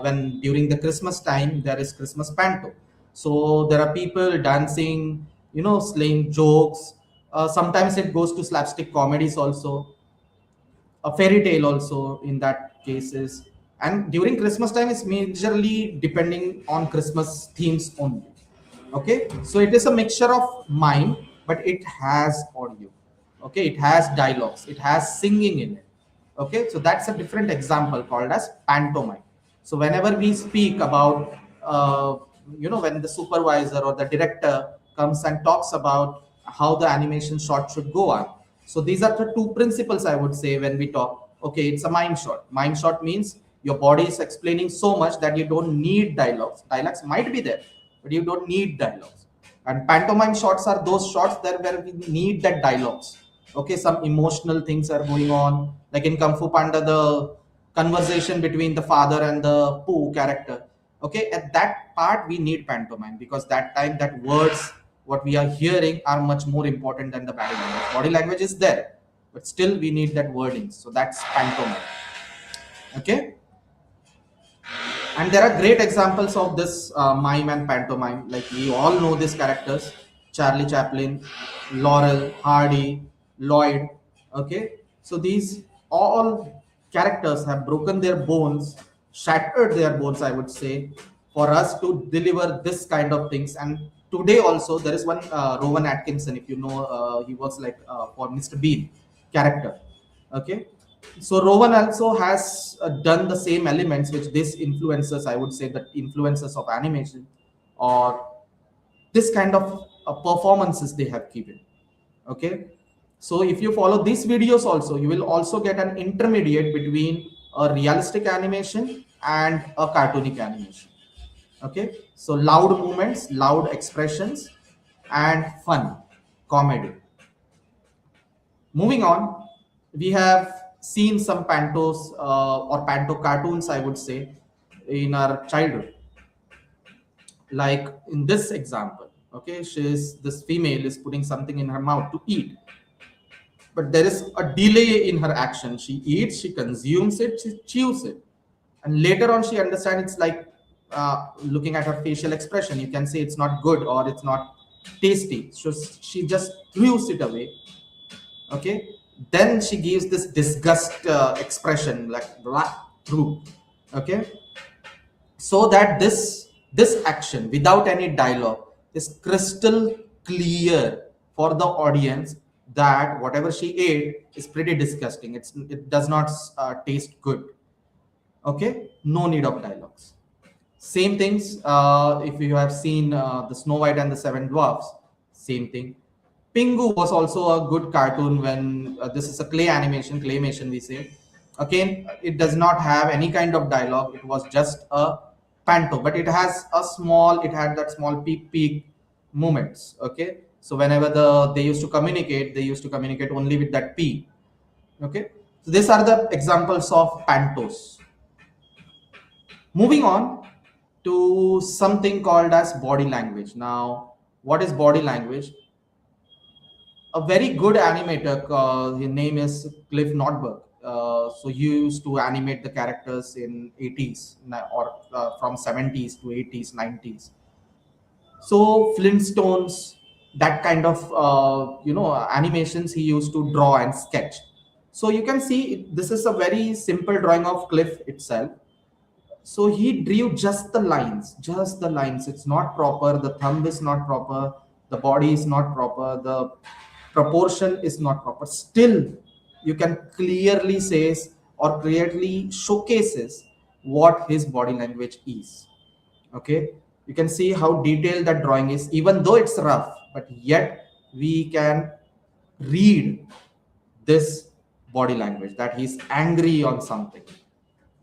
when during the Christmas time there is Christmas panto. So there are people dancing, slaying jokes. Sometimes it goes to slapstick comedies also, a fairy tale also in that cases. And during Christmas time, it's majorly depending on Christmas themes only. Okay, so it is a mixture of mime, but it has audio. Okay, it has dialogues, it has singing in it. Okay, so that's a different example called as pantomime. So whenever we speak about when the supervisor or the director comes and talks about how the animation shot should go on, so these are the two principles I would say when we talk. Okay, it's a mime shot. Mime shot means your body is explaining so much that you don't need dialogues. Dialogues might be there, but you don't need dialogues. And pantomime shots are those shots there where we need that dialogues. Okay, some emotional things are going on, like in Kung Fu Panda, the conversation between the father and the Pooh character. Okay, at that part we need pantomime, because that time that words what we are hearing are much more important than the body language. Body language is there, but still we need that wording. So that's pantomime. Okay, and there are great examples of this mime and pantomime. Like we all know these characters: Charlie Chaplin, Laurel, Hardy, Lloyd. Okay, so these all characters have broken their bones, shattered their bones, I would say, for us to deliver this kind of things. And today also there is one Rowan Atkinson, if you know, he was like for Mr. Bean character. Okay, so Rowan also has done the same elements which this influencers, I would say, the influencers of animation or this kind of performances they have given. Okay, so if you follow these videos also, you will also get an intermediate between a realistic animation and a cartoonic animation. Okay, so loud movements, loud expressions, and fun comedy. Moving on, we have seen some pantos or panto cartoons, I would say, in our childhood. Like in this example, okay, this female is putting something in her mouth to eat, but there is a delay in her action. She eats, she consumes it, she chews it, and later on she understands. It's like looking at her facial expression, you can say it's not good or it's not tasty, so she just throws it away. Okay, then she gives this disgust expression like blah through. Okay, so that this action without any dialogue is crystal clear for the audience that whatever she ate is pretty disgusting. It does not taste good. Okay, no need of dialogues. Same things, if you have seen the Snow White and the Seven Dwarfs, same thing. Pingu was also a good cartoon when this is a claymation we say. Again, it does not have any kind of dialogue. It was just a panto, but it had that small peak moments. Okay, so whenever they used to communicate, they used to communicate only with that peak. Okay, so these are the examples of pantos. Moving on to something called as body language. Now, what is body language? A very good animator, his name is Cliff Notberg. So he used to animate the characters in 80s or from 70s to 80s, 90s. So Flintstones, that kind of animations he used to draw and sketch. So you can see this is a very simple drawing of Cliff itself. So he drew just the lines. It's not proper. The thumb is not proper. The body is not proper. The proportion is not proper. Still, you can clearly says or clearly showcases what his body language is. Okay, you can see how detailed that drawing is, even though it's rough, but yet we can read this body language that he's angry on something.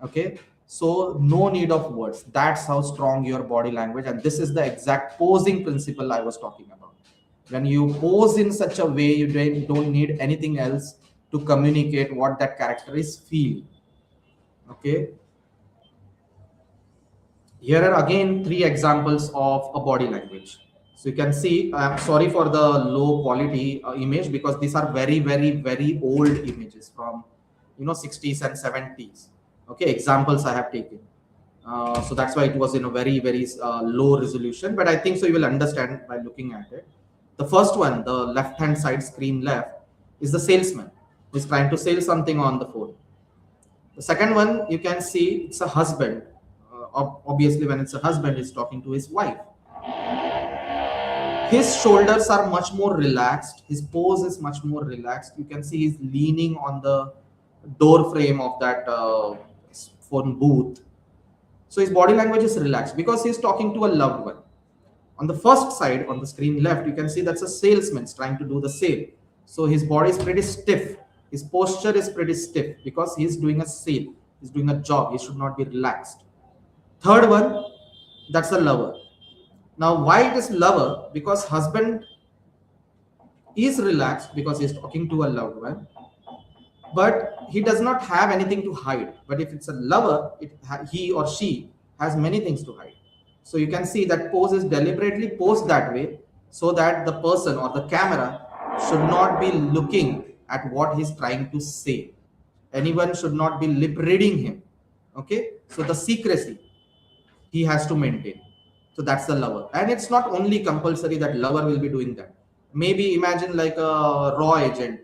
Okay, so no need of words. That's how strong your body language, and this is the exact posing principle I was talking about. When you pose in such a way, you don't need anything else to communicate what that character is feeling. Okay, here are again three examples of a body language. So you can see, I'm sorry for the low quality image because these are very old images from 60s and 70s. Okay, examples I have taken. So that's why it was in a very low resolution, but I think so you will understand by looking at it. The first one, the left hand side screen left, is the salesman who is trying to sell something on the phone. The second one, you can see it's a husband. Obviously, when it's a husband, he's talking to his wife. His shoulders are much more relaxed. His pose is much more relaxed. You can see he's leaning on the door frame of that phone booth. So his body language is relaxed because he's talking to a loved one. On the first side, on the screen left, you can see that's a salesman trying to do the sale. So his body is pretty stiff. His posture is pretty stiff because he's doing a sale. He's doing a job. He should not be relaxed. Third one, that's a lover. Now, why it is lover? Because husband is relaxed because he's talking to a loved one, but he does not have anything to hide. But if it's a lover, he or she has many things to hide. So you can see that pose is deliberately posed that way so that the person or the camera should not be looking at what he's trying to say. Anyone should not be lip reading him. Okay, so the secrecy he has to maintain. So that's the lover, and it's not only compulsory that lover will be doing that. Maybe imagine like a raw agent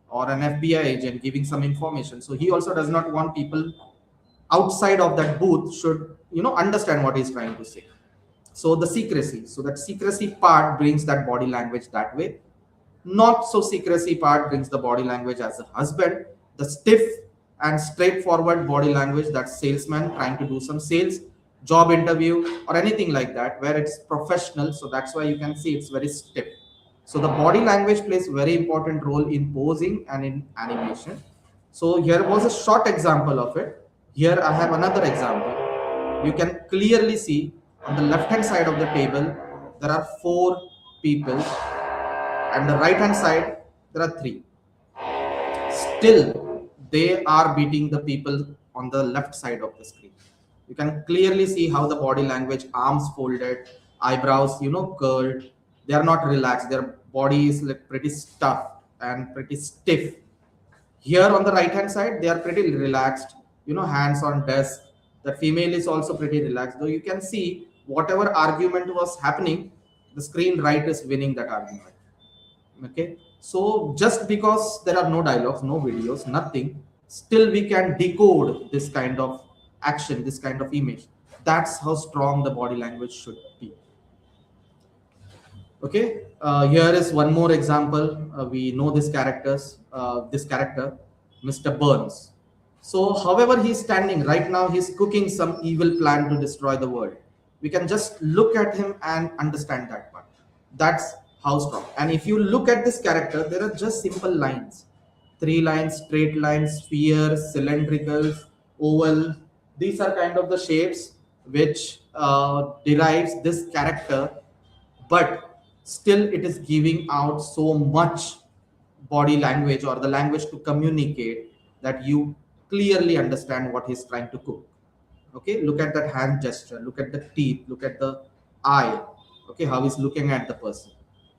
or an FBI agent giving some information. So he also does not want people outside of that booth should understand what he's trying to say. So the secrecy, so that secrecy part brings that body language that way. Not so secrecy part brings the body language as a husband. The stiff and straightforward body language, that salesman trying to do some sales, job interview, or anything like that, where it's professional. So that's why you can see it's very stiff. So the body language plays very important role in posing and in animation. So here was a short example of it. Here I have another example. You can clearly see on the left hand side of the table there are four people, and the right hand side there are three. Still they are beating the people on the left side of the screen. You can clearly see how the body language, arms folded, eyebrows curled. They are not relaxed, their body is like pretty stuffed and pretty stiff. Here on the right hand side they are pretty relaxed, hands on desk. The female is also pretty relaxed, though you can see whatever argument was happening, the screen right is winning that argument. Okay, so just because there are no dialogues, no videos, nothing, still we can decode this kind of action, this kind of image. That's how strong the body language should be. Okay, here is one more example. We know this character, Mr. Burns. So, however, he's standing right now, he's cooking some evil plan to destroy the world. We can just look at him and understand that part. That's how strong. And if you look at this character, there are just simple lines, three lines, straight lines, sphere, cylindrical, oval. These are kind of the shapes which derives this character, but still it is giving out so much body language or the language to communicate that you clearly understand what he's trying to cook. Okay, look at that hand gesture, look at the teeth, look at the eye. Okay, how he's looking at the person.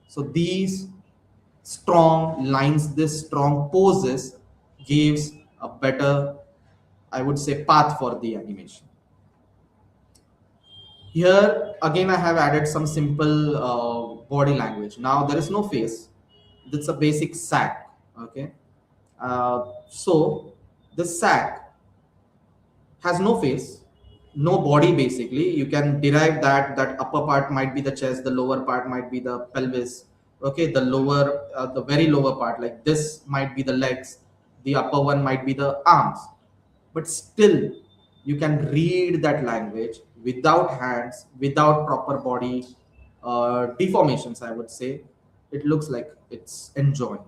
So these strong lines, this strong poses gives a better, I would say, path for the animation. Here again, I have added some simple body language. Now there is no face. That's a basic sack. Okay, so the sack has no face, no body. Basically, you can derive that upper part might be the chest, the lower part might be the pelvis. Okay, the very lower part like this might be the legs, the upper one might be the arms, but still you can read that language without hands, without proper body deformations, I would say. It looks like it's enjoying.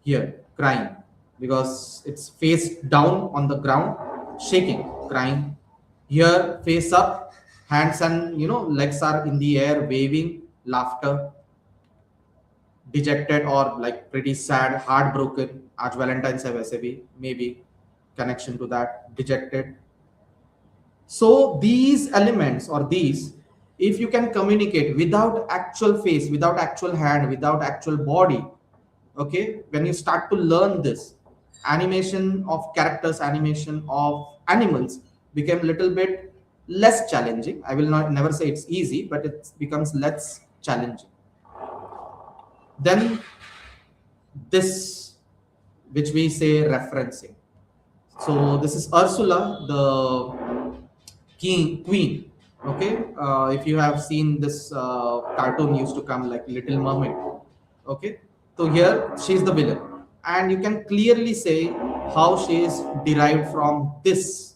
Here crying because it's face down on the ground, shaking, crying. Here face up, hands and legs are in the air, waving, laughter. Dejected or like pretty sad, heartbroken, आज Valentine's है वैसे भी, maybe connection to that, dejected. So these elements or these, if you can communicate without actual face, without actual hand, without actual body, okay, when you start to learn this, animation of characters, animation of animals became a little bit less challenging. I will not never say it's easy, but it becomes less challenging. Then this, which we say referencing. So this is Ursula, the queen. Okay, if you have seen this cartoon used to come like Little Mermaid. Okay, so here she's the villain, and you can clearly say how she is derived from this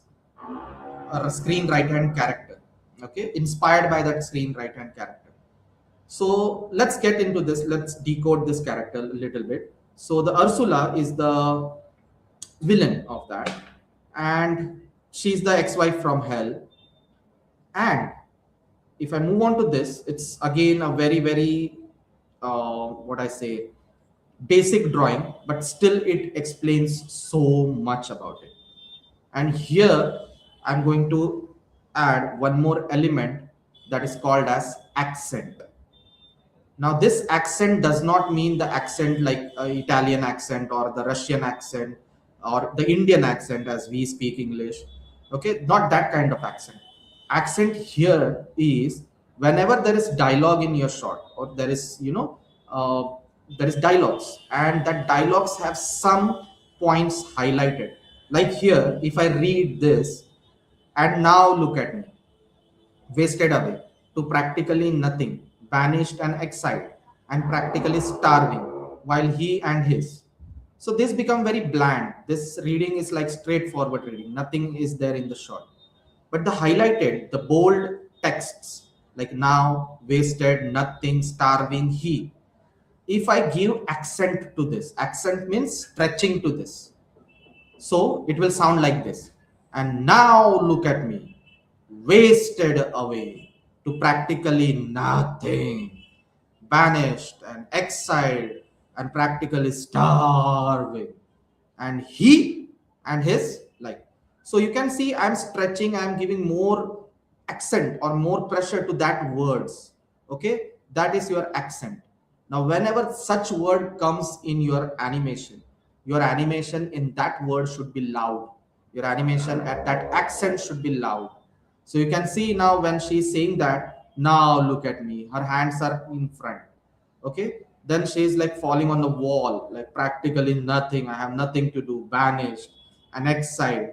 screen right hand character. Okay, inspired by that screen right hand character. So let's get into this. Let's decode this character a little bit. So the Ursula is the villain of that, and she's the ex-wife from hell. And if I move on to this, it's again a very, very what I say, basic drawing, but still it explains so much about it. And here I'm going to add one more element that is called as accent. Now, this accent does not mean the accent like Italian accent or the Russian accent or the Indian accent as we speak English. Okay, not that kind of accent. Accent here is whenever there is dialogue in your shot or there is, there is dialogues and that dialogues have some points highlighted. Like here, if I read this and now look at me, wasted away, to practically nothing, banished and exiled, and practically starving, while he and his. So this become very bland. This reading is like straightforward reading. Nothing is there in the short. But the highlighted, the bold texts, like now, wasted, nothing, starving, he. If I give accent to this, accent means stretching to this. So it will sound like this. And now look at me, wasted away to practically nothing, banished and exiled and practically starving. And he and his, like, so you can see I'm stretching, I'm giving more accent or more pressure to that words. Okay, that is your accent. Now whenever such word comes in your animation in that word should be loud. Your animation at that accent should be loud. So you can see now when she's saying that, now look at me, her hands are in front. Okay, then she's like falling on the wall, like practically nothing, I have nothing to do, banished and exiled,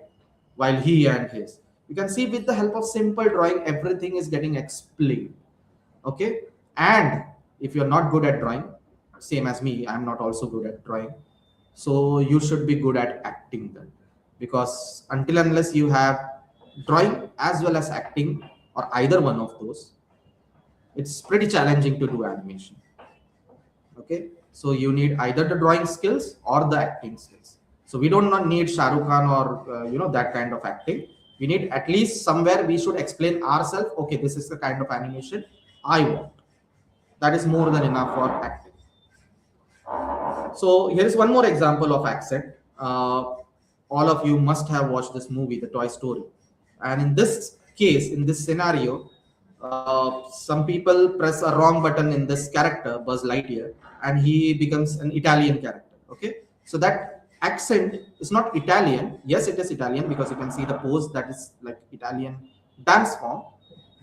while he and his. You can see with the help of simple drawing everything is getting explained. Okay, and if you're not good at drawing, same as me, I'm not also good at drawing, so you should be good at acting then, because until unless you have drawing as well as acting or either one of those, it's pretty challenging to do animation. Okay, so you need either the drawing skills or the acting skills. So we don't not need Shah Rukh Khan or that kind of acting. We need at least somewhere we should explain ourselves, okay, this is the kind of animation I want. That is more than enough for acting. So here is one more example of accent. All of you must have watched this movie, The Toy Story. And in this case, in this scenario, some people press a wrong button in this character, Buzz Lightyear, and he becomes an Italian character. Okay, so that accent is not Italian. Yes, it is Italian because you can see the pose that is like Italian dance form,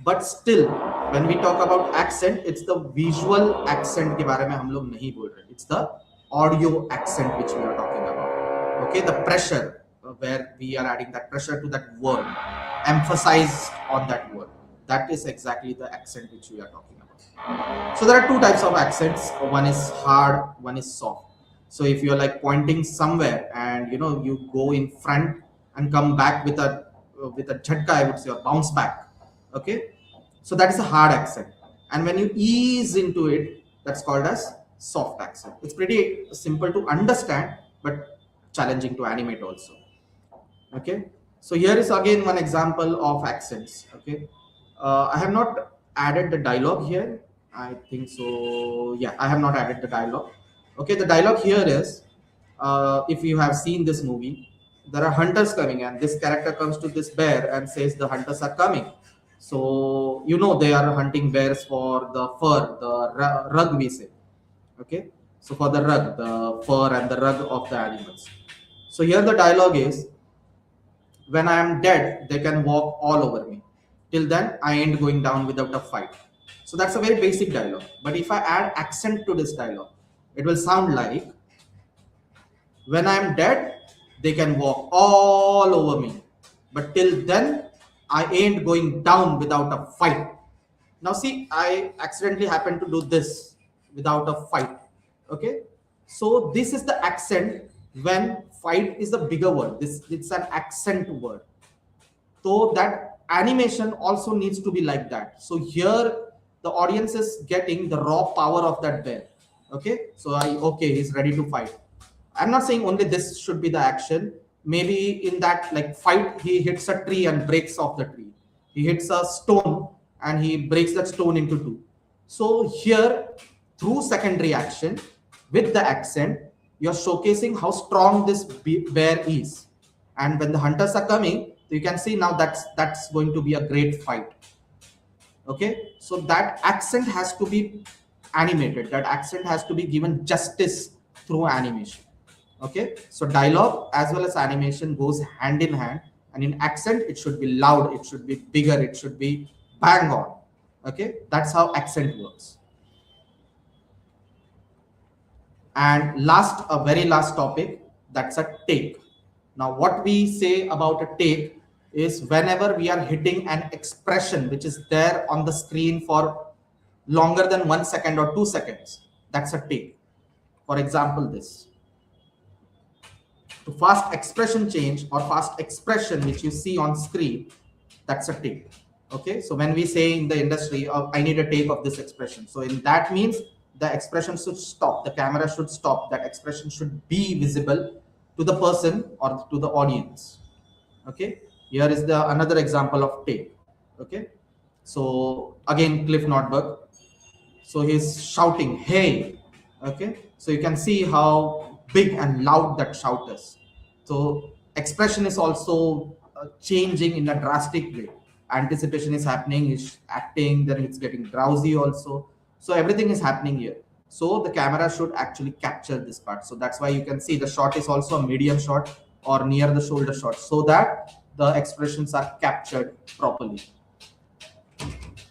but still when we talk about accent, it's the visual accent के बारे में हम लोग नहीं बोल रहे. It's the audio accent which we are talking about. Okay, the pressure, where we are adding that pressure to that word, emphasized on that word, that is exactly the accent which we are talking about. So there are two types of accents, one is hard, one is soft. So if you're like pointing somewhere and you go in front and come back with a jhatka, I would say, or bounce back. Okay, so that is a hard accent, and when you ease into it, that's called as soft accent. It's pretty simple to understand but challenging to animate also. Okay, so here is again one example of accents. Okay, I have not added the dialogue here, I think so. Yeah, I have not added the dialogue. Okay, the dialogue here is, if you have seen this movie, there are hunters coming and this character comes to this bear and says the hunters are coming. So they are hunting bears for the fur, the rug we say. Okay, so for the rug, the fur and the rug of the animals. So here the dialogue is, when I am dead, they can walk all over me. Till then, I ain't going down without a fight. So that's a very basic dialogue. But if I add accent to this dialogue, it will sound like, when I am dead, they can walk all over me. But till then, I ain't going down without a fight. Now see, I accidentally happened to do this without a fight. Okay, so this is the accent when fight is the bigger word. This it's an accent word. So that animation also needs to be like that. So here the audience is getting the raw power of that bear. Okay, so okay, he's ready to fight. I'm not saying only this should be the action. Maybe in that like fight, he hits a tree and breaks off the tree. He hits a stone and he breaks that stone into two. So here, through secondary action with the accent, you're showcasing how strong this bear is. And when the hunters are coming, you can see now that's going to be a great fight. Okay, so that accent has to be animated. That accent has to be given justice through animation. Okay, so dialogue as well as animation goes hand in hand, and in accent it should be loud, it should be bigger, it should be bang on. Okay, that's how accent works. And last, a very last topic, that's a take. Now what we say about a take is whenever we are hitting an expression which is there on the screen for longer than 1 second or 2 seconds. That's a take. For example, this to fast expression change or fast expression which you see on screen, that's a take. Okay, so when we say in the industry, I need a take of this expression, so in that means the expression should stop, the camera should stop, that expression should be visible to the person or to the audience. Okay, here is the another example of take. Okay, so again Cliff Notberg, so he's shouting hey. Okay, so you can see how big and loud that shout is. So expression is also changing in a drastic way. Anticipation is happening, is acting, then it's getting drowsy also. So everything is happening here, so the camera should actually capture this part. So that's why you can see the shot is also a medium shot or near the shoulder shot, so that the expressions are captured properly.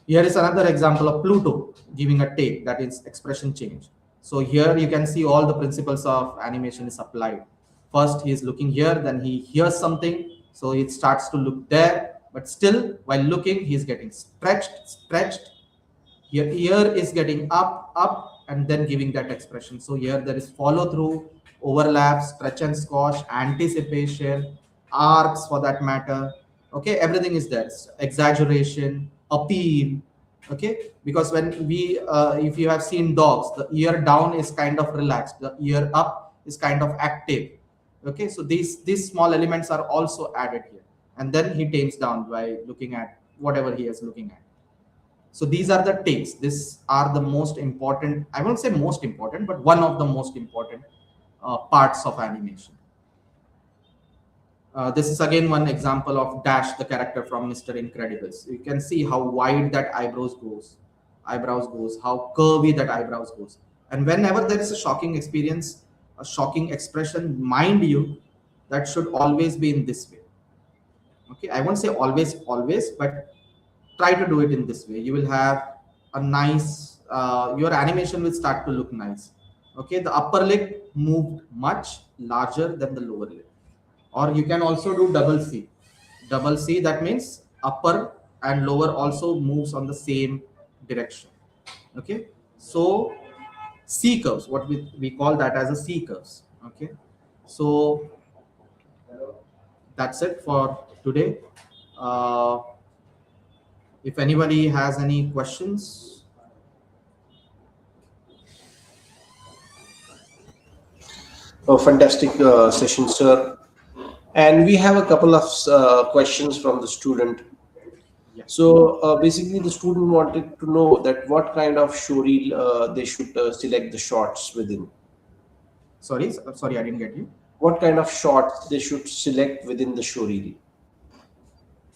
Here is another example of Pluto giving a take, that is expression change. So here you can see all the principles of animation is applied. First he is looking here, then he hears something, so it starts to look there, but still while looking he is getting stretched. Your ear is getting up, and then giving that expression. So here there is follow through, overlap, stretch and squash, anticipation, arcs for that matter. Okay, everything is there. Exaggeration, appeal. Okay, because when we, if you have seen dogs, the ear down is kind of relaxed, the ear up is kind of active. Okay, so these small elements are also added here, and then he tames down by looking at whatever he is looking at. So these are the takes. These are the most important, I won't say most important, but one of the most important parts of animation. This is again one example of Dash, the character from Mr. Incredibles. You can see how wide that eyebrows goes, how curvy that eyebrows goes. And whenever there is a shocking experience, a shocking expression, mind you, that should always be in this way. Okay, I won't say always, but try to do it in this way. You will have a nice, your animation will start to look nice. Okay, the upper lip moved much larger than the lower lip. Or you can also do double C, that means upper and lower also moves on the same direction. Okay, so C curves, what we call that as a C curves. Okay, so that's it for today. uh, if anybody has any questions. A fantastic session, sir. And we have a couple of questions from the student. Yeah, So basically, the student wanted to know that what kind of showreel they should select the shots within. sorry, I didn't get you. What kind of shots they should select within the showreel?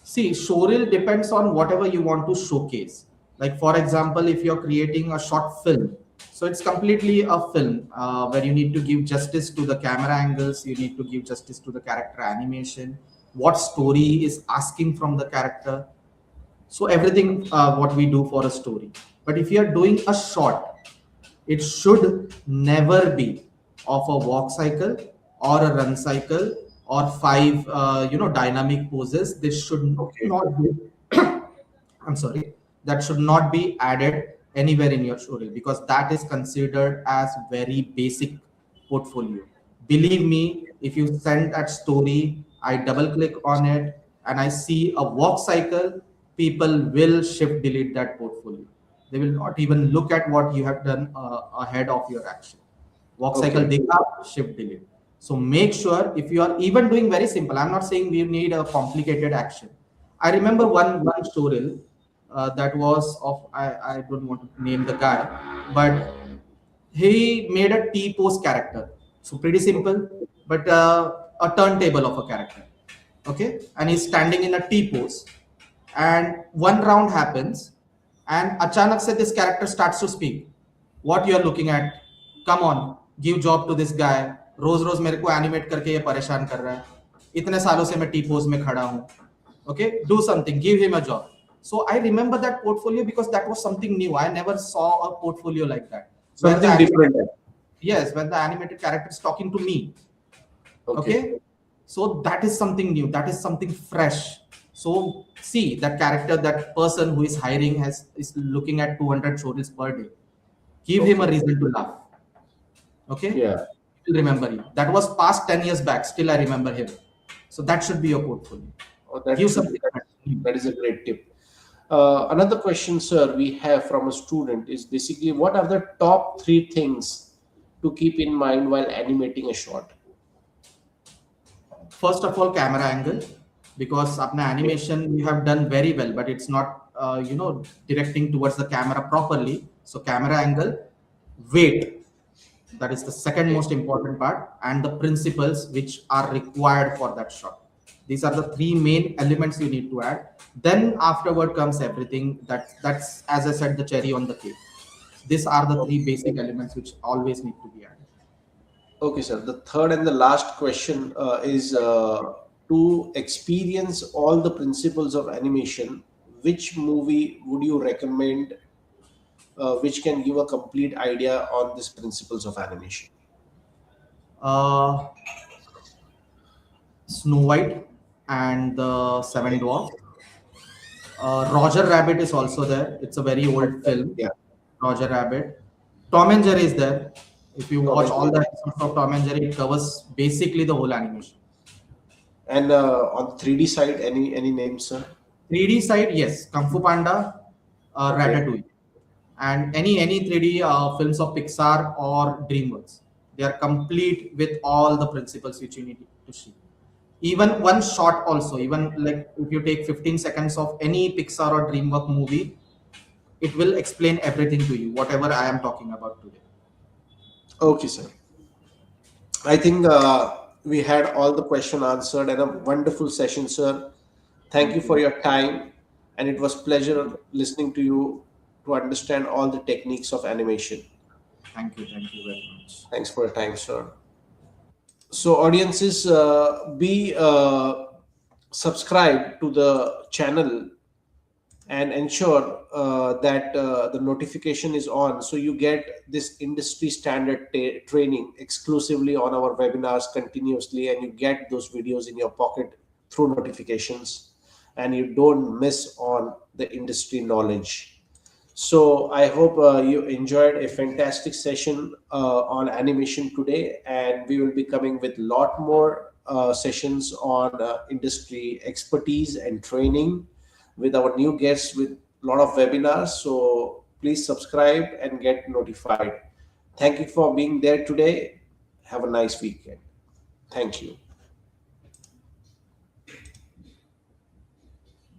See, showreel depends on whatever you want to showcase. Like, for example, if you're creating a short film, so it's completely a film where you need to give justice to the camera angles, you need to give justice to the character animation, what story is asking from the character. So everything what we do for a story. But if you are doing a short, it should never be of a walk cycle or a run cycle or five dynamic poses. This should Okay. not be I'm sorry, that should not be added anywhere in your showreel, because that is considered as very basic portfolio. Believe me, if you send that story, I double click on it and I see a walk cycle, people will shift delete that portfolio. They will not even look at what you have done ahead of your action. Walk cycle Okay. dekha, shift delete. So make sure, if you are even doing very simple, I'm not saying we need a complicated action. I remember one showreel that was of, I don't want to name the guy, but he made a T pose character. So pretty simple, but a turntable of a character. Okay, and he's standing in a T pose, and one round happens, and achanak se this character starts to speak. What you are looking at? Come on, give job to this guy. रोज रोज मेरे को animate करके ये परेशान कर रहा है. इतने सालों से मैं टी पोज में खड़ा हूँ. Okay, do something, give him a job. So I remember that portfolio because that was something new. I never saw a portfolio like that. Where the Something different. yes, when the animated character is talking to me. Okay. Okay, so that is something new. That is something fresh. So see that character, that person who is hiring is looking at 200 stories per day. Give him a Okay. reason to laugh. Okay, Yeah. he will remember you. That was past 10 years back. Still, I remember him. So that should be your portfolio. Oh, that Give should something new. that is a great tip. Another question, sir, we have from a student is basically what are the top three things to keep in mind while animating a short? First of all, camera angle, because apna Okay. animation you have done very well, but it's not directing towards the camera properly. So camera angle, weight, that is the second Okay. most important part, and the principles which are required for that shot. These are the three main elements you need to add. Then afterward comes everything. That's, as I said, the cherry on the cake. These are the three basic elements which always need to be added. Okay, sir. The third and the last question is to experience all the principles of animation. Which movie would you recommend, which can give a complete idea on these principles of animation? uh, Snow White and the Seven Okay. Dwarfs. Roger Rabbit is also there. It's a very old film. Yeah, Roger Rabbit. Tom and Jerry is there. If you Tom watch and all Jerry. the episodes of Tom and Jerry, it covers basically the whole animation. And on 3D side, any names, sir? 3D side, yes, Kung Fu Panda, Okay. Ratatouille, and any 3D films of Pixar or DreamWorks. They are complete with all the principles which you need to see. Even one shot also, even like if you take 15 seconds of any Pixar or DreamWorks movie, it will explain everything to you, whatever I am talking about today. Okay, sir. I think we had all the question answered and a wonderful session, sir. Thank you Thank for you. your time, and it was pleasure listening to you to understand all the techniques of animation. Thank you. Thank you very much. Thanks for your time, sir. So, audiences, be subscribe to the channel and ensure that the notification is on so you get this industry standard training exclusively on our webinars continuously, and you get those videos in your pocket through notifications, and you don't miss on the industry knowledge. So I hope you enjoyed a fantastic session on animation today, and we will be coming with a lot more sessions on industry expertise and training with our new guests with a lot of webinars. So please subscribe and get notified. Thank you for being there today. Have a nice weekend. Thank you.